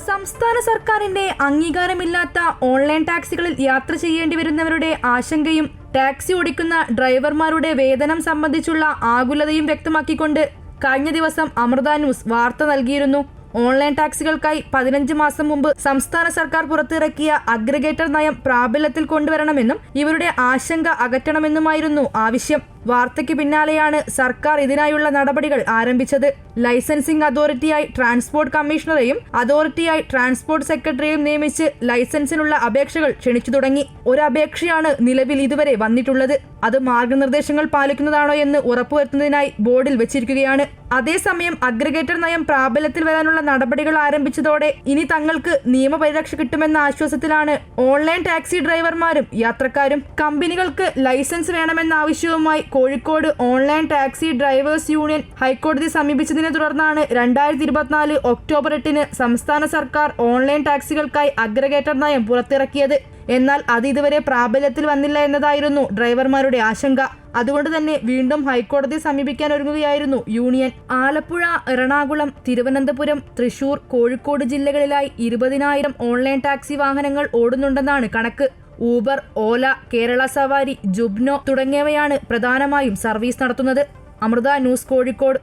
S11: സംസ്ഥാന സർക്കാരിന്റെ അംഗീകാരമില്ലാത്ത ഓൺലൈൻ ടാക്സികളിൽ യാത്ര ചെയ്യേണ്ടി വരുന്നവരുടെ ആശങ്കയും ടാക്സി ഓടിക്കുന്ന ഡ്രൈവർമാരുടെ വേതനം സംബന്ധിച്ചുള്ള ആകുലതയും വ്യക്തമാക്കിക്കൊണ്ട് കഴിഞ്ഞ ദിവസം അമൃത ന്യൂസ് വാർത്ത നൽകിയിരുന്നു. ഓൺലൈൻ ടാക്സികൾക്കായി 15 മാസം മുമ്പ് സംസ്ഥാന സർക്കാർ പുറത്തിറക്കിയ അഗ്രഗേറ്റർ നയം പ്രാബല്യത്തിൽ കൊണ്ടുവരണമെന്നും ഇവരുടെ ആശങ്ക അകറ്റണമെന്നുമായിരുന്നു ആവശ്യം. വാർത്തയ്ക്ക് പിന്നാലെയാണ് സർക്കാർ ഇതിനായുള്ള നടപടികൾ ആരംഭിച്ചത്. ലൈസൻസിംഗ് അതോറിറ്റിയായി ട്രാൻസ്പോർട്ട് കമ്മീഷണറെയും അതോറിറ്റിയായി ട്രാൻസ്പോർട്ട് സെക്രട്ടറിയെയും നിയമിച്ച് ലൈസൻസിനുള്ള അപേക്ഷകൾ ക്ഷണിച്ചു തുടങ്ങി. ഒരു അപേക്ഷയാണ് നിലവിൽ ഇതുവരെ വന്നിട്ടുള്ളത്. അത് മാർഗനിർദ്ദേശങ്ങൾ പാലിക്കുന്നതാണോ എന്ന് ഉറപ്പുവരുത്തുന്നതിനായി ബോർഡിൽ വെച്ചിരിക്കുകയാണ്. അതേസമയം അഗ്രഗേറ്റർ നയം പ്രാബല്യത്തിൽ വരാനുള്ള നടപടികൾ ആരംഭിച്ചതോടെ ഇനി തങ്ങൾക്ക് നിയമപരിരക്ഷ കിട്ടുമെന്ന ആശ്വാസത്തിലാണ് ഓൺലൈൻ ടാക്സി ഡ്രൈവർമാരും യാത്രക്കാരും. കമ്പനികൾക്ക് ലൈസൻസ് വേണമെന്ന ആവശ്യവുമായി Kozhikode online taxi drivers union ഹൈക്കോടതി സമീപിച്ചതിനെ തുടർന്നാണ് 2024 ഒക്ടോബർ 8 സംസ്ഥാന സർക്കാർ ഓൺലൈൻ ടാക്സികൾക്കായി അഗ്രഗേറ്റർ നയം പുറത്തിറക്കിയത്. എന്നാൽ അത് ഇതുവരെ പ്രാബല്യത്തിൽ വന്നില്ല എന്നതായിരുന്നു ഡ്രൈവർമാരുടെ ആശങ്ക. അതുകൊണ്ട് തന്നെ വീണ്ടും ഹൈക്കോടതിയെ സമീപിക്കാൻ ഒരുങ്ങുകയായിരുന്നു യൂണിയൻ. ആലപ്പുഴ, എറണാകുളം, തിരുവനന്തപുരം, തൃശൂർ, കോഴിക്കോട് ജില്ലകളിലായി 20,000 ഓൺലൈൻ ടാക്സി വാഹനങ്ങൾ ഓടുന്നുണ്ടെന്നാണ് കണക്ക്. ഊബർ, ഓല, കേരള സവാരി, ജുബ്നോ തുടങ്ങിയവയാണ് പ്രധാനമായും സർവീസ് നടത്തുന്നത്. അമൃത ന്യൂസ്, കോഴിക്കോട്.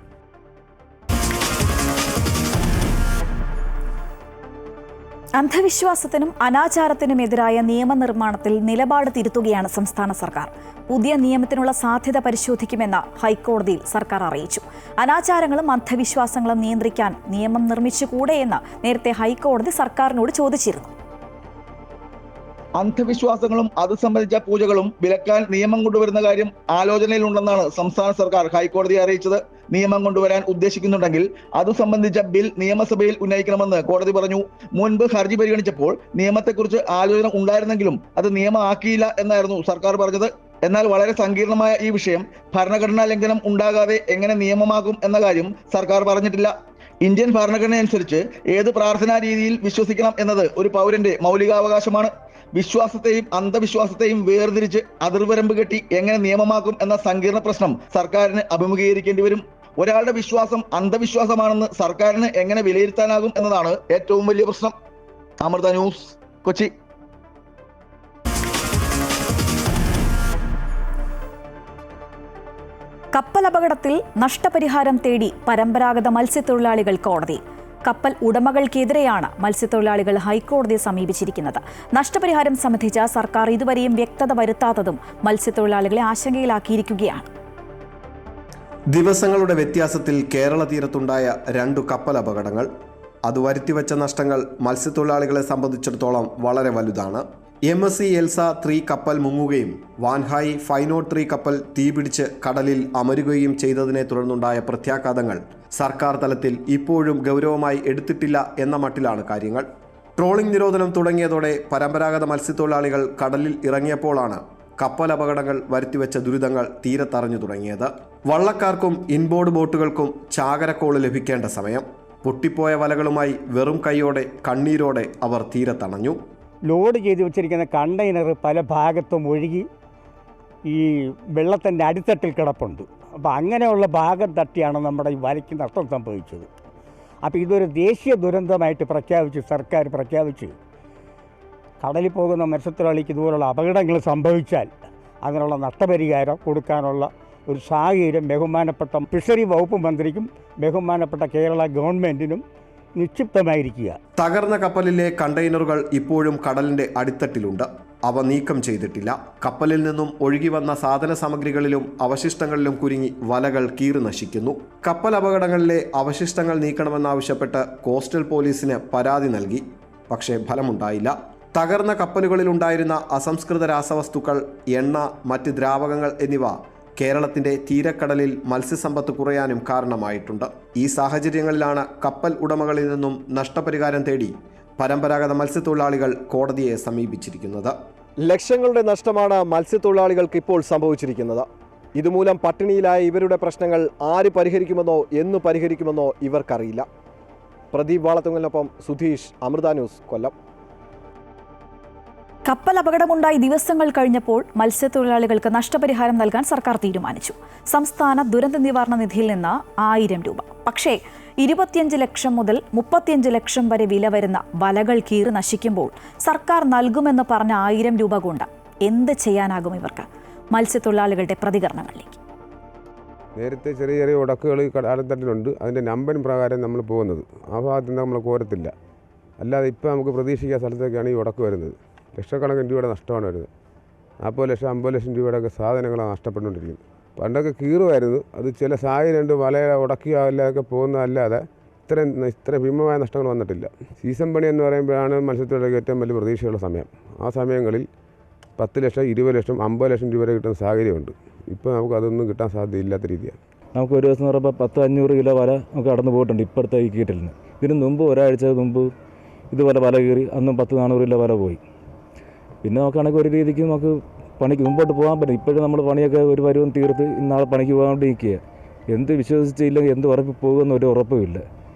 S1: അന്ധവിശ്വാസത്തിനും അനാചാരത്തിനുമെതിരായ നിയമനിർമ്മാണത്തിൽ നിലപാട് തിരുത്തുകയാണ് സംസ്ഥാന സർക്കാർ. പുതിയ നിയമത്തിനുള്ള സാധ്യത പരിശോധിക്കുമെന്ന് ഹൈക്കോടതിയിൽ സർക്കാർ അറിയിച്ചു. അനാചാരങ്ങളും അന്ധവിശ്വാസങ്ങളും നിയന്ത്രിക്കാൻ നിയമം നിർമ്മിച്ചുകൂടെയെന്ന് നേരത്തെ ഹൈക്കോടതി സർക്കാരിനോട് ചോദിച്ചിരുന്നു.
S12: അന്ധവിശ്വാസങ്ങളും അത് സംബന്ധിച്ച പൂജകളും വിലക്കാൻ നിയമം കൊണ്ടുവരുന്ന കാര്യം ആലോചനയിലുണ്ടെന്നാണ് സംസ്ഥാന സർക്കാർ ഹൈക്കോടതിയെ അറിയിച്ചത്. നിയമം കൊണ്ടുവരാൻ ഉദ്ദേശിക്കുന്നുണ്ടെങ്കിൽ അത് സംബന്ധിച്ച ബിൽ നിയമസഭയിൽ ഉന്നയിക്കണമെന്ന് കോടതി പറഞ്ഞു. മുൻപ് ഹർജി പരിഗണിച്ചപ്പോൾ നിയമത്തെക്കുറിച്ച് ആലോചന ഉണ്ടായിരുന്നെങ്കിലും അത് നിയമമാക്കിയില്ല എന്നായിരുന്നു സർക്കാർ പറഞ്ഞത്. എന്നാൽ വളരെ സങ്കീർണമായ ഈ വിഷയം ഭരണഘടനാ ലംഘനം ഉണ്ടാകാതെ എങ്ങനെ നിയമമാകും എന്ന കാര്യം സർക്കാർ പറഞ്ഞിട്ടില്ല. ഇന്ത്യൻ ഭരണഘടന അനുസരിച്ച് ഏത് പ്രാർത്ഥനാ രീതിയിൽ വിശ്വസിക്കണം എന്നത് ഒരു പൗരന്റെ മൗലികാവകാശമാണ്. വിശ്വാസത്തെയും അന്ധവിശ്വാസത്തെയും വേർതിരിച്ച് അതിർവരമ്പ് കെട്ടി എങ്ങനെ നിയമമാക്കും എന്ന സങ്കീർണ പ്രശ്നം സർക്കാരിന് അഭിമുഖീകരിക്കേണ്ടി വരും. ഒരാളുടെ വിശ്വാസം അന്ധവിശ്വാസമാണെന്ന് സർക്കാരിന് എങ്ങനെ വിലയിരുത്താനാകും എന്നതാണ് ഏറ്റവും വലിയ പ്രശ്നം. അമൃത ന്യൂസ്, കൊച്ചി.
S1: കപ്പൽ അപകടത്തിൽ നഷ്ടപരിഹാരം തേടി പരമ്പരാഗത മത്സ്യത്തൊഴിലാളികൾ കോടതി. കപ്പൽ ഉടമകൾക്കെതിരെയാണ് മത്സ്യത്തൊഴിലാളികൾ ഹൈക്കോടതിയെ സമീപിച്ചിരിക്കുന്നത്. നഷ്ടപരിഹാരം സംബന്ധിച്ച സർക്കാർ ഇതുവരെയും വ്യക്തത വരുത്താത്തതും മത്സ്യത്തൊഴിലാളികളെ ആശങ്കയിലാക്കിയിരിക്കുകയാണ്.
S13: ദിവസങ്ങളുടെ വ്യത്യാസത്തിൽ കേരള തീരത്തുണ്ടായ 2 കപ്പൽ അപകടങ്ങൾ. അത് വരുത്തിവെച്ച നഷ്ടങ്ങൾ മത്സ്യത്തൊഴിലാളികളെ സംബന്ധിച്ചിടത്തോളം വളരെ വലുതാണ്. MSC എൽസ 3 കപ്പൽ മുങ്ങുകയും വാൻഹായ് 503 കപ്പൽ തീപിടിച്ച് കടലിൽ അമരുകയും ചെയ്തതിനെ തുടർന്നുണ്ടായ പ്രത്യാഘാതങ്ങൾ സർക്കാർ തലത്തിൽ ഇപ്പോഴും ഗൗരവമായി എടുത്തിട്ടില്ല എന്ന മട്ടിലാണ് കാര്യങ്ങൾ. ട്രോളിംഗ് നിരോധനം തുടങ്ങിയതോടെ പരമ്പരാഗത മത്സ്യത്തൊഴിലാളികൾ കടലിൽ ഇറങ്ങിയപ്പോഴാണ് കപ്പൽ അപകടങ്ങൾ വരുത്തിവെച്ച ദുരിതങ്ങൾ തീരത്തറിഞ്ഞു തുടങ്ങിയത്. വള്ളക്കാർക്കും ഇൻബോർഡ് ബോട്ടുകൾക്കും ചാകരക്കോള് ലഭിക്കേണ്ട സമയം. പൊട്ടിപ്പോയ വലകളുമായി വെറും കൈയോടെ കണ്ണീരോടെ അവർ തീരത്തണഞ്ഞു.
S14: ലോഡ് ചെയ്ത് വെച്ചിരിക്കുന്ന കണ്ടെയ്നർ പല ഭാഗത്തും ഒഴുകി ഈ വെള്ളത്തിൻ്റെ അടിത്തട്ടിൽ കിടപ്പുണ്ട്. അപ്പോൾ അങ്ങനെയുള്ള ഭാഗം തട്ടിയാണ് നമ്മുടെ ഈ വലയ്ക്ക് നഷ്ടം സംഭവിച്ചത്. അപ്പോൾ ഇതൊരു ദേശീയ ദുരന്തമായിട്ട് സർക്കാർ പ്രഖ്യാപിച്ച് കടലിൽ പോകുന്ന മത്സ്യത്തൊഴിലാളിക്ക് ഇതുപോലുള്ള അപകടങ്ങൾ സംഭവിച്ചാൽ അതിനുള്ള നഷ്ടപരിഹാരം കൊടുക്കാനുള്ള ഒരു സാഹചര്യം ബഹുമാനപ്പെട്ട ഫിഷറി വകുപ്പ് മന്ത്രിക്കും ബഹുമാനപ്പെട്ട കേരള ഗവൺമെൻറ്റിനും നിക്ഷിപ്തമായിരിക്കുക.
S13: തകർന്ന കപ്പലിലെ കണ്ടെയ്നറുകൾ ഇപ്പോഴും കടലിന്റെ അടിത്തട്ടിലുണ്ട്. അവ നീക്കം ചെയ്തിട്ടില്ല. കപ്പലിൽ നിന്നും ഒഴുകി വന്ന സാധന സാമഗ്രികളിലും അവശിഷ്ടങ്ങളിലും കുരുങ്ങി വലകൾ കീറി നശിക്കുന്നു. കപ്പൽ അപകടങ്ങളിലെ അവശിഷ്ടങ്ങൾ നീക്കണമെന്നാവശ്യപ്പെട്ട് കോസ്റ്റൽ പോലീസിന് പരാതി നൽകി. പക്ഷേ ഫലമുണ്ടായില്ല. തകർന്ന കപ്പലുകളിലുണ്ടായിരുന്ന അസംസ്കൃത രാസവസ്തുക്കൾ, എണ്ണ, മറ്റ് ദ്രാവകങ്ങൾ എന്നിവ കേരളത്തിന്റെ തീരക്കടലിൽ മത്സ്യസമ്പത്ത് കുറയാനും കാരണമായിട്ടുണ്ട്. ഈ സാഹചര്യങ്ങളിലാണ് കപ്പൽ ഉടമകളിൽ നിന്നും നഷ്ടപരിഹാരം തേടി പരമ്പരാഗത മത്സ്യത്തൊഴിലാളികൾ കോടതിയെ സമീപിച്ചിരിക്കുന്നത്.
S15: ലക്ഷങ്ങളുടെ നഷ്ടമാണ് മത്സ്യത്തൊഴിലാളികൾക്ക് ഇപ്പോൾ സംഭവിച്ചിരിക്കുന്നത്. ഇതുമൂലം പട്ടിണിയിലായ ഇവരുടെ പ്രശ്നങ്ങൾ ആര് പരിഹരിക്കുമെന്നോ എന്നു പരിഹരിക്കുമെന്നോ ഇവർക്കറിയില്ല. പ്രദീപ് വാളത്തുങ്കലിനൊപ്പം സുധീഷ്, അമൃത ന്യൂസ്, കൊല്ലം.
S1: കപ്പൽ അപകടമുണ്ടായി ദിവസങ്ങൾ കഴിഞ്ഞപ്പോൾ മത്സ്യത്തൊഴിലാളികൾക്ക് നഷ്ടപരിഹാരം നൽകാൻ സർക്കാർ തീരുമാനിച്ചു. സംസ്ഥാന ദുരന്ത നിവാരണ നിധിയിൽ നിന്ന് 1000 രൂപ. പക്ഷേ 25 ലക്ഷം മുതൽ 35 ലക്ഷം വരെ വില വരുന്ന വലകൾ കീറി നശിക്കുമ്പോൾ സർക്കാർ നൽകുമെന്ന് പറഞ്ഞ 1000 രൂപ കൊണ്ട് എന്ത് ചെയ്യാനാകും ഇവർക്ക്? മത്സ്യത്തൊഴിലാളികളുടെ പ്രതികരണങ്ങളിലേക്ക്.
S16: നേരത്തെ ചെറിയ ചെറിയ ഉടക്കുകൾ അടിത്തട്ടിലുണ്ട്. അതിൻ്റെ നമ്പർ പ്രകാരം നമ്മൾ പോകുന്നത്. ആ ഭാഗത്ത് നിന്ന് നമ്മൾ കോരത്തില്ല. അല്ലാതെ ഇപ്പോൾ നമുക്ക് പ്രതീക്ഷിക്കാത്ത സ്ഥലത്തേക്കാണ് ഈ ഉടക്ക് വരുന്നത്. ലക്ഷക്കണക്കിന് രൂപയുടെ നഷ്ടമാണ് വരുന്നത്. 40 ലക്ഷം 50 ലക്ഷം രൂപയുടെയൊക്കെ സാധനങ്ങളാണ് നഷ്ടപ്പെട്ടുകൊണ്ടിരിക്കുന്നത്. പണ്ടൊക്കെ കീറുമായിരുന്നു. അത് ചില സാഹചര്യം വല ഉടക്കിയോ അല്ലാതൊക്കെ പോകുന്നതല്ലാതെ ഇത്ര ഭീമമായ നഷ്ടങ്ങൾ വന്നിട്ടില്ല. സീസൺ പണി എന്ന് പറയുമ്പോഴാണ് മത്സ്യത്തൊഴിലാളിക്ക് ഏറ്റവും വലിയ പ്രതീക്ഷയുള്ള സമയം. ആ സമയങ്ങളിൽ 10 ലക്ഷം, 20 ലക്ഷം, 50 ലക്ഷം രൂപ വരെ കിട്ടുന്ന സാഹചര്യമുണ്ട്. ഇപ്പോൾ നമുക്ക് അതൊന്നും കിട്ടാൻ സാധ്യതയില്ലാത്ത രീതിയാണ്.
S17: നമുക്ക് ഒരു ദിവസം എന്ന് പറയുമ്പോൾ 100-500 കിലോ വല നമുക്ക് കടന്നു പോയിട്ടുണ്ട് ഇപ്പോഴത്തെ ഈ കീറ്റിൽ നിന്ന്. ഇതിന് മുമ്പ് ഒരാഴ്ച മുമ്പ് ഇതുപോലെ വല കീറി അന്നും 100-400 കിലോ വല പോയി. പിന്നെ നോക്കുകയാണെങ്കിൽ ഒരു രീതിക്ക് നമുക്ക് പണിക്ക് മുമ്പോട്ട് പോകാൻ പറ്റും. ഇപ്പോഴും നമ്മൾ പണിയൊക്കെ ഒരു പരുവം തീർത്ത് ഇന്നാളെ പണിക്ക് പോകാണ്ട് നിൽക്കുക. എന്ത് വിശ്വസിച്ചില്ലെങ്കിൽ എന്ത് ഉറപ്പിൽ പോകുമെന്ന് ഒരു ഉറപ്പുമില്ല.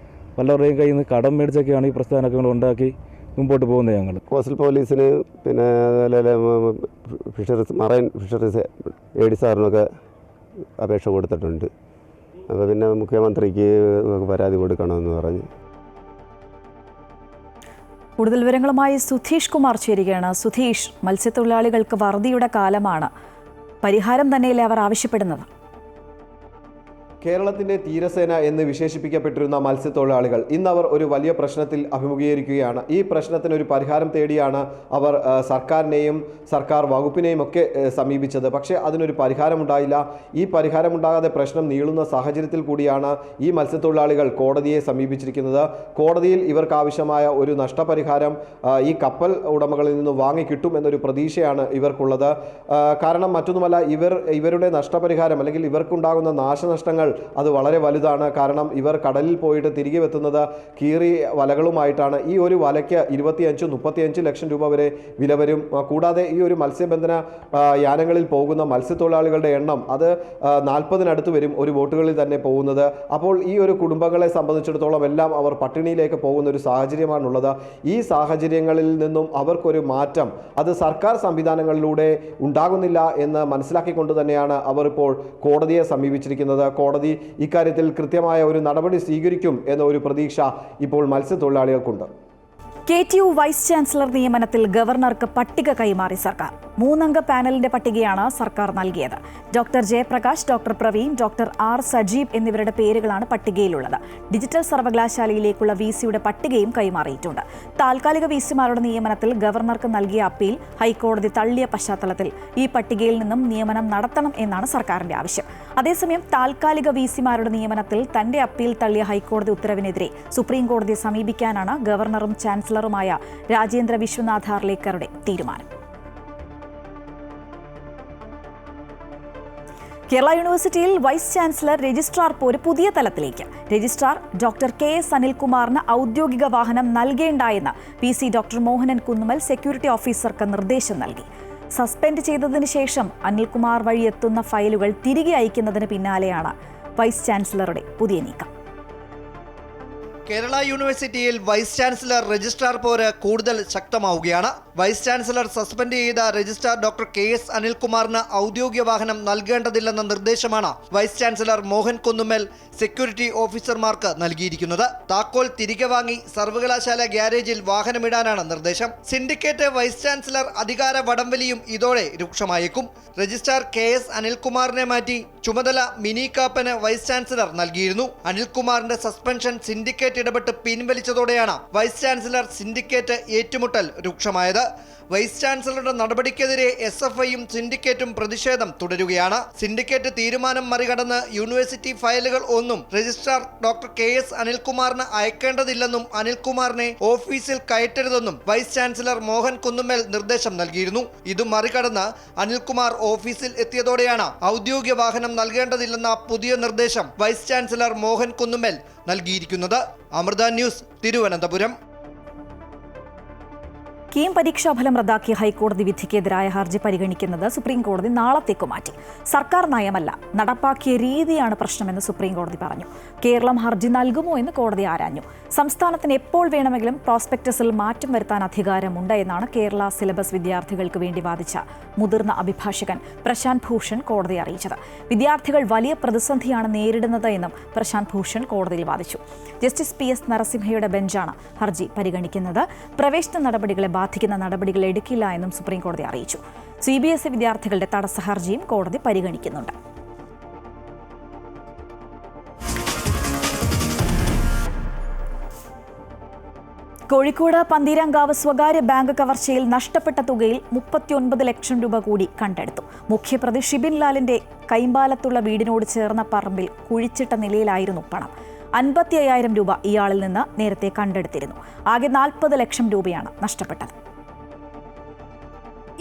S17: പലരുടെയും കയ്യിൽ നിന്ന് കടം മേടിച്ചൊക്കെയാണ് ഈ പ്രസ്ഥാനമൊക്കെ ഉണ്ടാക്കി മുമ്പോട്ട് പോകുന്നത് ഞങ്ങൾ.
S18: കോസ്റ്റൽ പോലീസിന് പിന്നെ അതുപോലെ ഫിഷറീസ് മറൈൻ ഫിഷറീസ് AD സാറിനൊക്കെ അപേക്ഷ കൊടുത്തിട്ടുണ്ട്. അപ്പോൾ പിന്നെ മുഖ്യമന്ത്രിക്ക് പരാതി കൊടുക്കണമെന്ന് പറഞ്ഞ്.
S1: കൂടുതൽ വിവരങ്ങളുമായി സുധീഷ് കുമാർ ചേരുകയാണ്. സുധീഷ്, മത്സ്യത്തൊഴിലാളികൾക്ക് വറുതിയുടെ കാലമാണ്. പരിഹാരം തന്നെയല്ലേ അവർ ആവശ്യപ്പെടുന്നത്?
S13: കേരളത്തിൻ്റെ തീരസേന എന്ന് വിശേഷിപ്പിക്കപ്പെട്ടിരുന്ന മത്സ്യത്തൊഴിലാളികൾ ഇന്ന് അവർ ഒരു വലിയ പ്രശ്നത്തിൽ അഭിമുഖീകരിക്കുകയാണ്. ഈ പ്രശ്നത്തിന് ഒരു പരിഹാരം തേടിയാണ് അവർ സർക്കാരിനെയും സർക്കാർ വകുപ്പിനെയും ഒക്കെ സമീപിച്ചത്. പക്ഷേ അതിനൊരു പരിഹാരമുണ്ടായില്ല. ഈ പരിഹാരമുണ്ടാകാതെ പ്രശ്നം നീളുന്ന സാഹചര്യത്തിൽ കൂടിയാണ് ഈ മത്സ്യത്തൊഴിലാളികൾ കോടതിയെ സമീപിച്ചിരിക്കുന്നത്. കോടതിയിൽ ഇവർക്ക് ആവശ്യമായ ഒരു നഷ്ടപരിഹാരം ഈ കപ്പൽ ഉടമകളിൽ നിന്ന് വാങ്ങിക്കിട്ടും എന്നൊരു പ്രതീക്ഷയാണ് ഇവർക്കുള്ളത്. കാരണം മറ്റൊന്നുമല്ല, ഇവരുടെ നഷ്ടപരിഹാരം അല്ലെങ്കിൽ ഇവർക്കുണ്ടാകുന്ന നാശനഷ്ടങ്ങൾ അത് വളരെ വലുതാണ്. കാരണം ഇവർ കടലിൽ പോയിട്ട് തിരികെ എത്തുന്നത് കീറി വലകളുമായിട്ടാണ്. ഈ ഒരു വലയ്ക്ക് 25-35 ലക്ഷം രൂപ വരെ വില വരും. കൂടാതെ ഈ ഒരു മത്സ്യബന്ധന യാനങ്ങളിൽ പോകുന്ന മത്സ്യത്തൊഴിലാളികളുടെ എണ്ണം അത് 40-നടുത്ത് വരും ഒരു ബോട്ടുകളിൽ തന്നെ പോകുന്നത്. അപ്പോൾ ഈ ഒരു കുടുംബങ്ങളെ സംബന്ധിച്ചിടത്തോളം എല്ലാം അവർ പട്ടിണിയിലേക്ക് പോകുന്ന ഒരു സാഹചര്യമാണുള്ളത്. ഈ സാഹചര്യങ്ങളിൽ നിന്നും അവർക്കൊരു മാറ്റം അത് സർക്കാർ സംവിധാനങ്ങളിലൂടെ ഉണ്ടാകുന്നില്ല എന്ന് മനസ്സിലാക്കിക്കൊണ്ട് തന്നെയാണ് അവർ ഇപ്പോൾ കോടതിയെ സമീപിച്ചിരിക്കുന്നത്. കോടതി ഇക്കാര്യത്തിൽ കൃത്യമായ ഒരു നടപടി സ്വീകരിക്കും എന്ന ഒരു പ്രതീക്ഷ ഇപ്പോൾ മത്സ്യത്തൊഴിലാളികൾക്കുണ്ട്.
S1: KTU വൈസ് ചാൻസലർ നിയമനത്തിൽ ഗവർണർക്ക് പട്ടിക കൈമാറി സർക്കാർ. 3 അംഗ പാനലിന്റെ പട്ടികയാണ് സർക്കാർ നൽകിയത്. Doctor Jayaprakash, doctor Praveen, doctor R Sajeev എന്നിവരുടെ പേരുകളാണ് പട്ടികയിലുള്ളത്. ഡിജിറ്റൽ സർവകലാശാലയിലേക്കുള്ള VC-യുടെ പട്ടികയും കൈമാറിയിട്ടുണ്ട്. താൽക്കാലിക VC-മാരുടെ നിയമനത്തിൽ ഗവർണർക്ക് നൽകിയ അപ്പീൽ ഹൈക്കോടതി തള്ളിയ പശ്ചാത്തലത്തിൽ ഈ പട്ടികയിൽ നിന്നും നിയമനം നടത്തണം എന്നാണ് സർക്കാരിന്റെ ആവശ്യം. അതേസമയം താൽക്കാലിക VC-മാരുടെ നിയമനത്തിൽ തന്റെ അപ്പീൽ തള്ളിയ ഹൈക്കോടതി ഉത്തരവിനെതിരെ സുപ്രീം കോടതിയെ സമീപിക്കാനാണ് ഗവർണറും ചാൻസലറുമായ രാജേന്ദ്ര വിശ്വനാഥ് ആർലേക്കറുടെ തീരുമാനം. കേരള യൂണിവേഴ്സിറ്റിയിൽ വൈസ് ചാൻസലർ രജിസ്ട്രാർ പോര് പുതിയ തലത്തിലേക്ക്. രജിസ്ട്രാർ ഡോക്ടർ KS അനിൽകുമാറിന് ഔദ്യോഗിക വാഹനം നൽകേണ്ടെന്ന് PC doctor Mohanan Kunnummal security ഓഫീസർക്ക് നിർദ്ദേശം നൽകി. സസ്പെൻഡ് ചെയ്തതിന് ശേഷം അനിൽകുമാർ വഴി എത്തുന്ന ഫയലുകൾ തിരികെ അയക്കുന്നതിന് പിന്നാലെയാണ് വൈസ് ചാൻസലറുടെ പുതിയ നീക്കം.
S19: കേരള യൂണിവേഴ്സിറ്റിയിൽ വൈസ് ചാൻസലർ രജിസ്ട്രാർ പോര് കൂടുതൽ ശക്തമാവുകയാണ്. വൈസ് ചാൻസലർ സസ്പെൻഡ് ചെയ്ത രജിസ്ട്രാർ ഡോക്ടർ KS അനിൽകുമാറിന് ഔദ്യോഗിക വാഹനം നൽകേണ്ടതില്ലെന്ന നിർദ്ദേശമാണ് vice chancellor Mohan Kunnummal security ഓഫീസർമാർക്ക് നൽകിയിരിക്കുന്നത്. താക്കോൽ തിരികെ വാങ്ങി സർവകലാശാല ഗ്യാരേജിൽ വാഹനമിടാനാണ് നിർദ്ദേശം. സിൻഡിക്കേറ്റ് വൈസ് ചാൻസലർ അധികാര വടംവലിയും ഇതോടെ രൂക്ഷമായേക്കും. രജിസ്ട്രാർ KS അനിൽകുമാറിനെ മാറ്റി ചുമതല മിനി കാപ്പന് വൈസ് ചാൻസലർ നൽകിയിരുന്നു. അനിൽകുമാറിന്റെ സസ്പെൻഷൻ സിൻഡിക്കേറ്റ് ഇടപെട്ട് പിൻവലിച്ചതോടെയാണ് വൈസ് ചാൻസലർ സിൻഡിക്കേറ്റ് ഏറ്റുമുട്ടൽ രൂക്ഷമായത്. വൈസ് ചാൻസലറുടെ നടപടിക്കെതിരെ SFIയും സിൻഡിക്കേറ്റും പ്രതിഷേധം തുടരുകയാണ്. സിൻഡിക്കേറ്റ് തീരുമാനം മറികടന്ന് യൂണിവേഴ്സിറ്റി ഫയലുകൾ ഒന്നും രജിസ്ട്രാർ ഡോക്ടർ KS അനിൽകുമാറിന് അയക്കേണ്ടതില്ലെന്നും അനിൽകുമാറിനെ ഓഫീസിൽ കയറ്റരുതെന്നും വൈസ് ചാൻസലർ മോഹൻ കുന്നുമൽ നിർദ്ദേശം നൽകിയിരുന്നു. ഇത് മറികടന്ന് അനിൽകുമാർ ഓഫീസിൽ എത്തിയതോടെയാണ് ഔദ്യോഗിക വാഹനം നൽകേണ്ടതില്ലെന്ന പുതിയ നിർദ്ദേശം വൈസ് ചാൻസലർ മോഹൻ കുന്നുമൽ നൽകിയിരിക്കുന്നത്. അമൃത ന്യൂസ്, തിരുവനന്തപുരം.
S1: കീം പരീക്ഷാഫലം റദ്ദാക്കിയ ഹൈക്കോടതി വിധിക്കെതിരായ ഹർജി പരിഗണിക്കുന്നത് സുപ്രീം കോടതി നാളത്തേക്ക് മാറ്റി. സർക്കാർ നയമല്ല, നടപ്പാക്കിയ രീതിയാണ് പ്രശ്നമെന്ന് സുപ്രീം കോടതി പറഞ്ഞു. കേരളം ഹർജി നൽകുമോ എന്ന് കോടതി ആരാഞ്ഞു. സംസ്ഥാനത്തിന് എപ്പോൾ വേണമെങ്കിലും പ്രോസ്പെക്ടസിൽ മാറ്റം വരുത്താൻ അധികാരമുണ്ട് എന്നാണ് കേരള സിലബസ് വിദ്യാർത്ഥികൾക്ക് വേണ്ടി വാദിച്ച മുതിർന്ന അഭിഭാഷകൻ പ്രശാന്ത് ഭൂഷൺ കോടതിയെ അറിയിച്ചത്. വിദ്യാർത്ഥികൾ വലിയ പ്രതിസന്ധിയാണ് നേരിടുന്നത് എന്നും പ്രശാന്ത് ഭൂഷൺ കോടതിയിൽ വാദിച്ചു. ജസ്റ്റിസ് PS നരസിംഹയുടെ ബെഞ്ചാണ് ഹർജി പരിഗണിക്കുന്നത്. പ്രവേശന നടപടികളെ ബാധിക്കുന്ന നടപടികൾ എടുക്കില്ല എന്നും സുപ്രീം കോടതി അറിയിച്ചു. CBSE വിദ്യാർത്ഥികളുടെ തടസ്സ ഹർജിയും കോടതി പരിഗണിക്കുന്നുണ്ട്. കോഴിക്കോട് പന്തീരാങ്കാവ് സ്വകാര്യ ബാങ്ക് കവർച്ചയിൽ നഷ്ടപ്പെട്ട തുകയിൽ 39 ലക്ഷം രൂപ കൂടി കണ്ടെടുത്തു. മുഖ്യപ്രതി ഷിബിൻ ലാലിന്റെ കൈമ്പാലത്തുള്ള വീടിനോട് ചേർന്ന പറമ്പിൽ കുഴിച്ചിട്ട നിലയിലായിരുന്നു പണം. 55,000 രൂപ ഇയാളിൽ നിന്ന് നേരത്തെ കണ്ടെടുത്തിരുന്നു. ആകെ 40 ലക്ഷം രൂപയാണ് നഷ്ടപ്പെട്ടത്.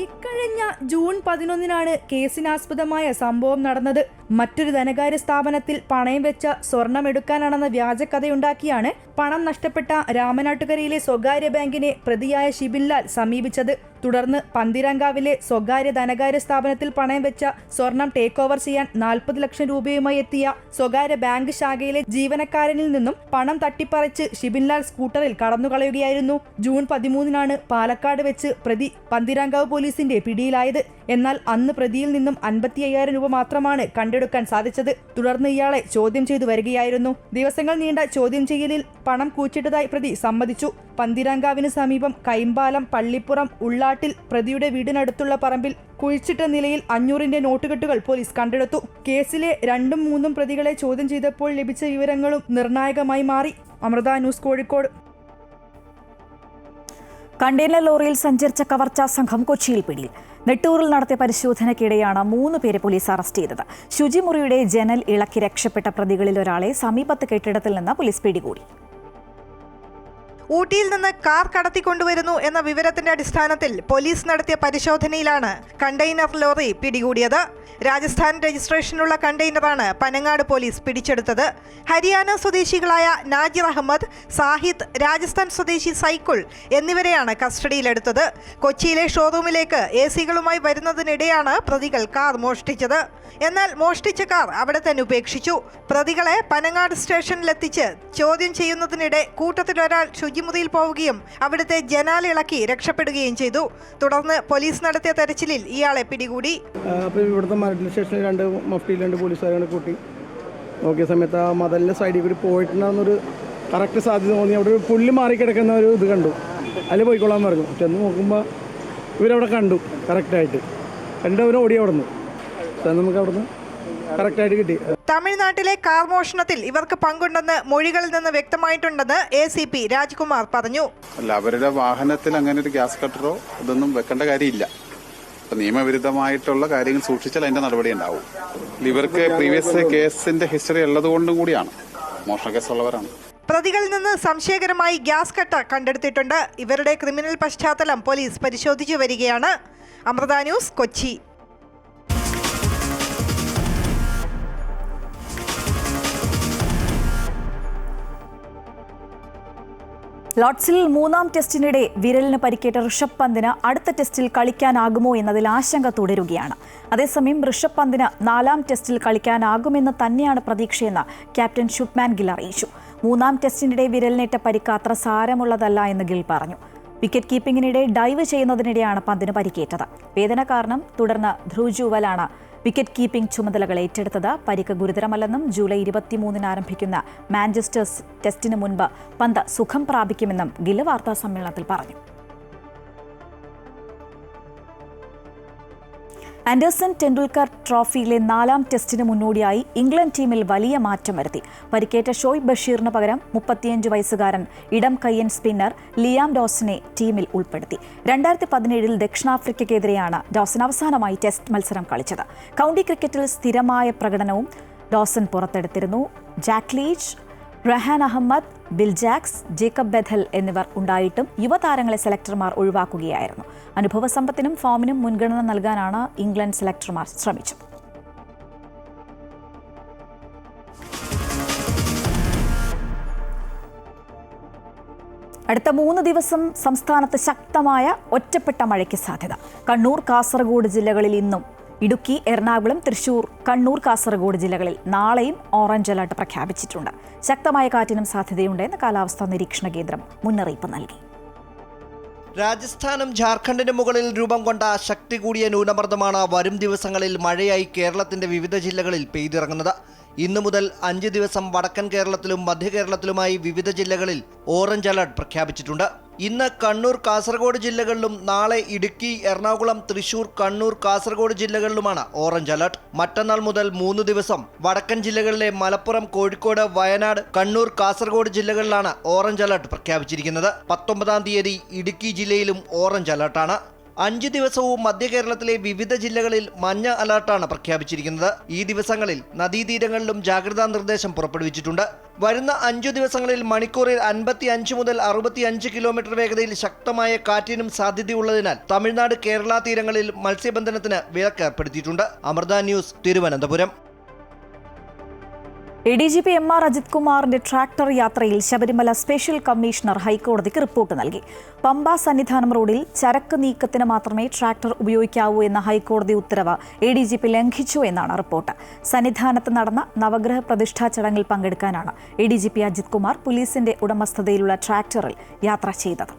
S11: ഇക്കഴിഞ്ഞ ജൂൺ 11-നാണ് കേസിനാസ്പദമായ സംഭവം നടന്നത്. മറ്റൊരു ധനകാര്യ സ്ഥാപനത്തിൽ പണയം വെച്ച സ്വർണമെടുക്കാനാണെന്ന വ്യാജക്കഥയുണ്ടാക്കിയാണ് പണം നഷ്ടപ്പെട്ട രാമനാട്ടുകരയിലെ സ്വകാര്യ ബാങ്കിനെ പ്രതിയായ ഷിബിൻ ലാൽ സമീപിച്ചത്. തുടർന്ന് പന്തീരാങ്കാവിലെ സ്വകാര്യ ധനകാര്യ സ്ഥാപനത്തിൽ പണയം വെച്ച സ്വർണം ടേക്ക് ഓവർ ചെയ്യാൻ 40 ലക്ഷം രൂപയുമായി എത്തിയ സ്വകാര്യ ബാങ്ക് ശാഖയിലെ ജീവനക്കാരനിൽ നിന്നും പണം തട്ടിപ്പറിച്ച് ഷിബിൻ ലാൽ സ്കൂട്ടറിൽ കടന്നുകളയുകയായിരുന്നു. ജൂൺ 13-നാണ് പാലക്കാട് വെച്ച് പ്രതി പന്തീരാങ്കാവ് പോലീസിന്റെ പിടിയിലായത്. എന്നാൽ അന്ന് പ്രതിയിൽ നിന്നും 55,000 രൂപ മാത്രമാണ് കണ്ടെടുക്കാൻ സാധിച്ചത്. തുടർന്ന് ഇയാളെ ചോദ്യം ചെയ്തു വരികയായിരുന്നു. ദിവസങ്ങൾ നീണ്ട ചോദ്യം ചെയ്യലിൽ പണം കൂച്ചിട്ടതായി പ്രതി സമ്മതിച്ചു. പന്തീരാങ്കാവിന് സമീപം കൈമ്പാലം പള്ളിപ്പുറം ഉള്ളാട്ടിൽ പ്രതിയുടെ വീടിനടുത്തുള്ള പറമ്പിൽ കുഴിച്ചിട്ട നിലയിൽ 500-ന്റെ നോട്ടുകെട്ടുകൾ പോലീസ് കണ്ടെടുത്തു. കേസിലെ 2ഉം 3ഉം പ്രതികളെ ചോദ്യം ചെയ്തപ്പോൾ ലഭിച്ച വിവരങ്ങളും നിർണായകമായി മാറി. അമൃത ന്യൂസ്, കോഴിക്കോട്.
S1: കണ്ടെയ്നർ ലോറിയിൽ സഞ്ചരിച്ച കവർച്ചാ സംഘം കൊച്ചിയിൽ പിടിയിൽ. നെട്ടൂരിൽ നടത്തിയ പരിശോധനയ്ക്കിടെയാണ് 3 പേരെ പോലീസ് അറസ്റ്റ് ചെയ്തത്. ശുചിമുറിയുടെ ജനൽ ഇളക്കി രക്ഷപ്പെട്ട പ്രതികളിൽ ഒരാളെ സമീപത്തെ കെട്ടിടത്തിൽ നിന്ന് പോലീസ് പിടികൂടി.
S20: ഊട്ടിയിൽ നിന്ന് കാർ കടത്തിക്കൊണ്ടുവരുന്നു എന്ന വിവരത്തിന്റെ അടിസ്ഥാനത്തിൽ പോലീസ് നടത്തിയ പരിശോധനയിലാണ് കണ്ടെയ്നർ ലോറി പിടികൂടിയത്. രാജസ്ഥാൻ രജിസ്ട്രേഷനുള്ള കണ്ടെയ്നറാണ് പനങ്ങാട് പോലീസ് പിടിച്ചെടുത്തത്. ഹരിയാന സ്വദേശികളായ നാജിർ അഹമ്മദ്, സാഹിദ്, രാജസ്ഥാൻ സ്വദേശി സൈക്കിൾ എന്നിവരെയാണ് കസ്റ്റഡിയിലെടുത്തത്. കൊച്ചിയിലെ ഷോറൂമിലേക്ക് AC-കളുമായി വരുന്നതിനിടെയാണ് പ്രതികൾ കാർ മോഷ്ടിച്ചത്. എന്നാൽ മോഷ്ടിച്ച കാർ അവിടെ തന്നെ ഉപേക്ഷിച്ചു. പ്രതികളെ പനങ്ങാട് സ്റ്റേഷനിലെത്തിച്ച് ചോദ്യം ചെയ്യുന്നതിനിടെ കൂട്ടത്തിലൊരാൾ ശുചിമുറിയിൽ പോവുകയും അവിടുത്തെ ജനാലിളക്കി രക്ഷപ്പെടുകയും ചെയ്തു. തുടർന്ന് പോലീസ് നടത്തിയ തെരച്ചിലിൽ ഇയാളെ പിടികൂടി.
S21: ഇവിടുത്തെ മരടിൽ സ്റ്റേഷനിൽ 2 മഫ്റ്റിയിൽ 2 പോലീസുകാരെ കൂട്ടി നോക്കിയ സമയത്ത് ആ മതലിൻ്റെ സൈഡിൽ കൂടി പോയിട്ടുണ്ടെന്നൊരു കറക്റ്റ് സാധ്യത തോന്നി. അവിടെ ഒരു പുല്ല് മാറിക്കിടക്കുന്ന ഒരു ഇത് കണ്ടു. അതിൽ പോയിക്കൊള്ളാൻ പറഞ്ഞു. ചെന്ന് നോക്കുമ്പോൾ ഇവരവിടെ കണ്ടു. കറക്റ്റായിട്ട് കണ്ടവരും ഓടി അവിടെ നിന്ന് നമുക്ക് അവിടുന്ന് കറക്റ്റായിട്ട് കിട്ടി.
S20: തമിഴ്നാട്ടിലെ കാർ മോഷണത്തിൽ ഇവർക്ക് പങ്കുണ്ടെന്ന് മൊഴികളിൽ നിന്ന് വ്യക്തമായിട്ടുണ്ടെന്ന് ACP രാജ്കുമാർ പറഞ്ഞു.
S22: അല്ല, അവരുടെ വാഹനത്തിൽ അങ്ങനെ ഒരു ഗ്യാസ് കട്ടറോ ഇതൊന്നും വെക്കേണ്ട കാര്യമില്ല. നിയമവിരുദ്ധമായിട്ടുള്ള കാര്യങ്ങൾ സൂക്ഷിച്ചാൽ അതിന്റെ നടപടി ഉണ്ടാവും. ഇവർക്ക് പ്രീവിയസ് കേസിന്റെ ഹിസ്റ്ററി ഉള്ളതുകൊണ്ടും കൂടിയാണ്. മോഷണ കേസുള്ളവരാണ്.
S20: പ്രതികളിൽ നിന്ന് സംശയകരമായി ഗ്യാസ് കട്ടർ കണ്ടെടുത്തിട്ടുണ്ട്. ഇവരുടെ ക്രിമിനൽ പശ്ചാത്തലം പോലീസ് പരിശോധിച്ചു വരികയാണ്. അമൃത ന്യൂസ്, കൊച്ചി.
S1: ലോർഡ്സിൽ 3ാം ടെസ്റ്റിനിടെ വിരലിന് പരിക്കേറ്റ ഋഷഭ് പന്തിന് അടുത്ത ടെസ്റ്റിൽ കളിക്കാനാകുമോ എന്നതിൽ ആശങ്ക തുടരുകയാണ്. അതേസമയം ഋഷഭ് പന്തിന് 4ാം ടെസ്റ്റിൽ കളിക്കാനാകുമെന്ന് തന്നെയാണ് പ്രതീക്ഷയെന്ന് ക്യാപ്റ്റൻ ശുഭ്മാൻ ഗിൽ അറിയിച്ചു. 3ാം ടെസ്റ്റിനിടെ വിരലിനേറ്റ പരിക്ക് അത്ര സാരമുള്ളതല്ല എന്ന് ഗിൽ പറഞ്ഞു. വിക്കറ്റ് കീപ്പിംഗിനിടെ ഡൈവ് ചെയ്യുന്നതിനിടെയാണ് പന്തിന് പരിക്കേറ്റത്. വേദന കാരണം തുടർന്ന് ധ്രുവ് ജുവലാണ് വിക്കറ്റ് കീപ്പിംഗ് ചുമതലകൾ ഏറ്റെടുത്തത്. പരിക്ക് ഗുരുതരമല്ലെന്നും ജൂലൈ 23-ന് ആരംഭിക്കുന്ന മാഞ്ചസ്റ്റേഴ്സ് ടെസ്റ്റിന് മുൻപ് പന്ത് സുഖം പ്രാപിക്കുമെന്നും ഗിൽ വാർത്താ സമ്മേളനത്തിൽ പറഞ്ഞു. ആൻഡേഴ്സൺ ടെണ്ടുൽക്കർ ട്രോഫിയിലെ 4ാം ടെസ്റ്റിന് മുന്നോടിയായി ഇംഗ്ലണ്ട് ടീമിൽ വലിയ മാറ്റം വരുത്തി. പരിക്കേറ്റ ഷോയിബ് ബഷീറിന് പകരം 35 വയസ്സുകാരൻ ഇടം കയ്യൻ സ്പിന്നർ ലിയാം ഡോസനെ ടീമിൽ ഉൾപ്പെടുത്തി. 2017-ൽ ദക്ഷിണാഫ്രിക്കയ്ക്കെതിരെയാണ് ഡോസൻ അവസാനമായി ടെസ്റ്റ് മത്സരം കളിച്ചത്. കൗണ്ടി ക്രിക്കറ്റിൽ സ്ഥിരമായ പ്രകടനവും ഡോസൻ പുറത്തെടുത്തിരുന്നു. Jack Leach, Rehan Ahmed, Will Jacks, Jacob Bethell എന്നിവർ ഉണ്ടായിട്ടും യുവതാരങ്ങളെ സെലക്ടർമാർ ഒഴിവാക്കുകയായിരുന്നു. അനുഭവ സമ്പത്തിനും ഫോമിനും മുൻഗണന നൽകാനാണ് ഇംഗ്ലണ്ട് സെലക്ടർമാർ ശ്രമിച്ചത്. അടുത്ത 3 ദിവസം സംസ്ഥാനത്ത് ശക്തമായ ഒറ്റപ്പെട്ട മഴയ്ക്ക് സാധ്യത. കണ്ണൂർ, കാസർഗോഡ് ജില്ലകളിൽ ഇന്നും, ഇടുക്കി, എറണാകുളം, തൃശൂർ, കണ്ണൂർ, കാസർഗോഡ് ജില്ലകളിൽ നാളെയും ഓറഞ്ച് അലർട്ട് പ്രഖ്യാപിച്ചിട്ടുണ്ട്. ശക്തമായ കാറ്റിനും സാധ്യതയുണ്ടെന്ന് കാലാവസ്ഥാ നിരീക്ഷണ കേന്ദ്രം മുന്നറിയിപ്പ് നൽകി.
S19: രാജസ്ഥാനും ജാർഖണ്ഡിനും മുകളിൽ രൂപം കൊണ്ട ശക്തി കൂടിയ ന്യൂനമർദ്ദമാണ് വരും ദിവസങ്ങളിൽ മഴയായി കേരളത്തിന്റെ വിവിധ ജില്ലകളിൽ പെയ്തിറങ്ങുന്നത്. ഇന്നു മുതൽ 5 ദിവസം വടക്കൻ കേരളത്തിലും മധ്യ കേരളത്തിലുമായി വിവിധ ജില്ലകളിൽ ഓറഞ്ച് അലർട്ട് പ്രഖ്യാപിച്ചിട്ടുണ്ട്. ഇന്ന് കണ്ണൂർ, കാസർഗോഡ് ജില്ലകളിലും നാളെ ഇടുക്കി, എറണാകുളം, തൃശൂർ, കണ്ണൂർ, കാസർഗോഡ് ജില്ലകളിലുമാണ് ഓറഞ്ച് അലർട്ട്. മറ്റന്നാൾ മുതൽ 3 ദിവസം വടക്കൻ ജില്ലകളിലെ മലപ്പുറം, കോഴിക്കോട്, വയനാട്, കണ്ണൂർ, കാസർഗോഡ് ജില്ലകളിലാണ് ഓറഞ്ച് അലർട്ട് പ്രഖ്യാപിച്ചിരിക്കുന്നത്. 19-ാം തീയതി ഇടുക്കി ജില്ലയിലും ഓറഞ്ച് അലർട്ടാണ്. 5 ദിവസവും മധ്യ കേരളത്തിലെ വിവിധ ജില്ലകളിൽ മഞ്ഞ അലർട്ടാണ് പ്രഖ്യാപിച്ചിരിക്കുന്നത്. ഈ ദിവസങ്ങളിൽ നദീതീരങ്ങളിലും ജാഗ്രതാ നിർദ്ദേശം പുറപ്പെടുവിച്ചിട്ടുണ്ട്. വരുന്ന 5 ദിവസങ്ങളിൽ മണിക്കൂറിൽ 55 മുതൽ 65 കിലോമീറ്റർ വേഗതയിൽ ശക്തമായ കാറ്റിനും സാധ്യതയുള്ളതിനാൽ തമിഴ്നാട്, കേരള തീരങ്ങളിൽ മത്സ്യബന്ധനത്തിന് വിലക്ക് ഏർപ്പെടുത്തിയിട്ടുണ്ട്. Amrita news, Thiruvananthapuram.
S1: ADGP MR Ajith കുമാറിന്റെ ട്രാക്ടർ യാത്രയിൽ ശബരിമല സ്പെഷ്യൽ കമ്മീഷണർ ഹൈക്കോടതിക്ക് റിപ്പോർട്ട് നൽകി. പമ്പ സന്നിധാനം റോഡിൽ ചരക്ക് നീക്കത്തിന് മാത്രമേ ട്രാക്ടർ ഉപയോഗിക്കാവൂ എന്ന ഹൈക്കോടതി ഉത്തരവ് ADGP ലംഘിച്ചു എന്നാണ് റിപ്പോർട്ട്. സന്നിധാനത്ത് നടന്ന നവഗ്രഹ പ്രതിഷ്ഠാ ചടങ്ങിൽ പങ്കെടുക്കാനാണ് ADGP അജിത് കുമാർ പോലീസിന്റെ ഉടമസ്ഥതയിലുള്ള ട്രാക്ടറിൽ യാത്ര ചെയ്തത്.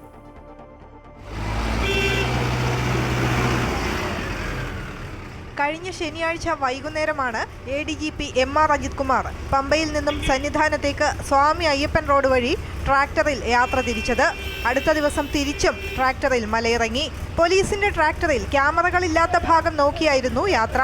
S20: കഴിഞ്ഞ ശനിയാഴ്ച വൈകുന്നേരമാണ് ADGP MR അജിത് കുമാർ പമ്പയിൽ നിന്നും സന്നിധാനത്തേക്ക് സ്വാമി അയ്യപ്പൻ റോഡ് വഴി ട്രാക്ടറിൽ യാത്ര തിരിച്ചത്. അടുത്ത ദിവസം തിരിച്ചും ട്രാക്ടറിൽ മലയിറങ്ങി. പോലീസിന്റെ ട്രാക്ടറിൽ ക്യാമറകളില്ലാത്ത ഭാഗം നോക്കിയായിരുന്നു യാത്ര.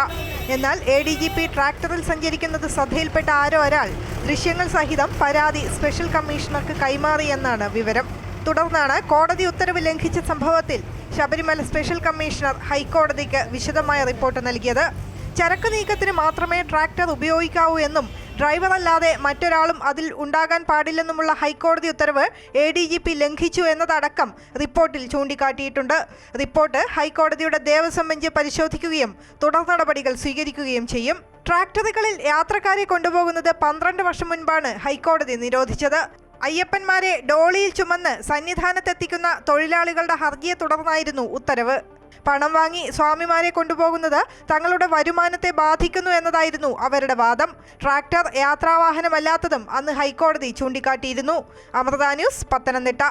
S20: എന്നാൽ ADGP ട്രാക്ടറിൽ സഞ്ചരിക്കുന്നത് ശ്രദ്ധയിൽപ്പെട്ട ആരോ ഒരാൾ ദൃശ്യങ്ങൾ സഹിതം പരാതി സ്പെഷ്യൽ കമ്മീഷണർക്ക് കൈമാറിയെന്നാണ് വിവരം. തുടർന്നാണ് കോടതി ഉത്തരവ് ലംഘിച്ച സംഭവത്തിൽ ശബരിമല സ്പെഷ്യൽ കമ്മീഷണർ ഹൈക്കോടതിക്ക് വിശദമായ റിപ്പോർട്ട് നൽകിയത്. ചരക്ക് നീക്കത്തിന് മാത്രമേ ട്രാക്ടർ ഉപയോഗിക്കാവൂ എന്നും ഡ്രൈവറല്ലാതെ മറ്റൊരാളും അതിൽ ഉണ്ടാകാൻ പാടില്ലെന്നുമുള്ള ഹൈക്കോടതി ഉത്തരവ് ADGP ലംഘിച്ചു എന്നതടക്കം റിപ്പോർട്ടിൽ ചൂണ്ടിക്കാട്ടിയിട്ടുണ്ട്. റിപ്പോർട്ട് ഹൈക്കോടതിയുടെ ദേവസ്വം ബെഞ്ച് പരിശോധിക്കുകയും തുടർ നടപടികൾ സ്വീകരിക്കുകയും ചെയ്യും. ട്രാക്ടറുകളിൽ യാത്രക്കാരെ കൊണ്ടുപോകുന്നത് 12 വർഷം മുൻപാണ് ഹൈക്കോടതി നിരോധിച്ചത്. അയ്യപ്പന്മാരെ ഡോളിയിൽ ചുമന്ന് സന്നിധാനത്തെത്തിക്കുന്ന തൊഴിലാളികളുടെ ഹർജിയെ തുടർന്നായിരുന്നു ഉത്തരവ്. പണം വാങ്ങി സ്വാമിമാരെ കൊണ്ടുപോകുന്നത് തങ്ങളുടെ വരുമാനത്തെ ബാധിക്കുന്നു എന്നതായിരുന്നു അവരുടെ വാദം. ട്രാക്ടർ യാത്രാവാഹനമല്ലാത്തതും അന്ന് ഹൈക്കോടതി ചൂണ്ടിക്കാട്ടിയിരുന്നു. അമൃത ന്യൂസ്, പത്തനംതിട്ട.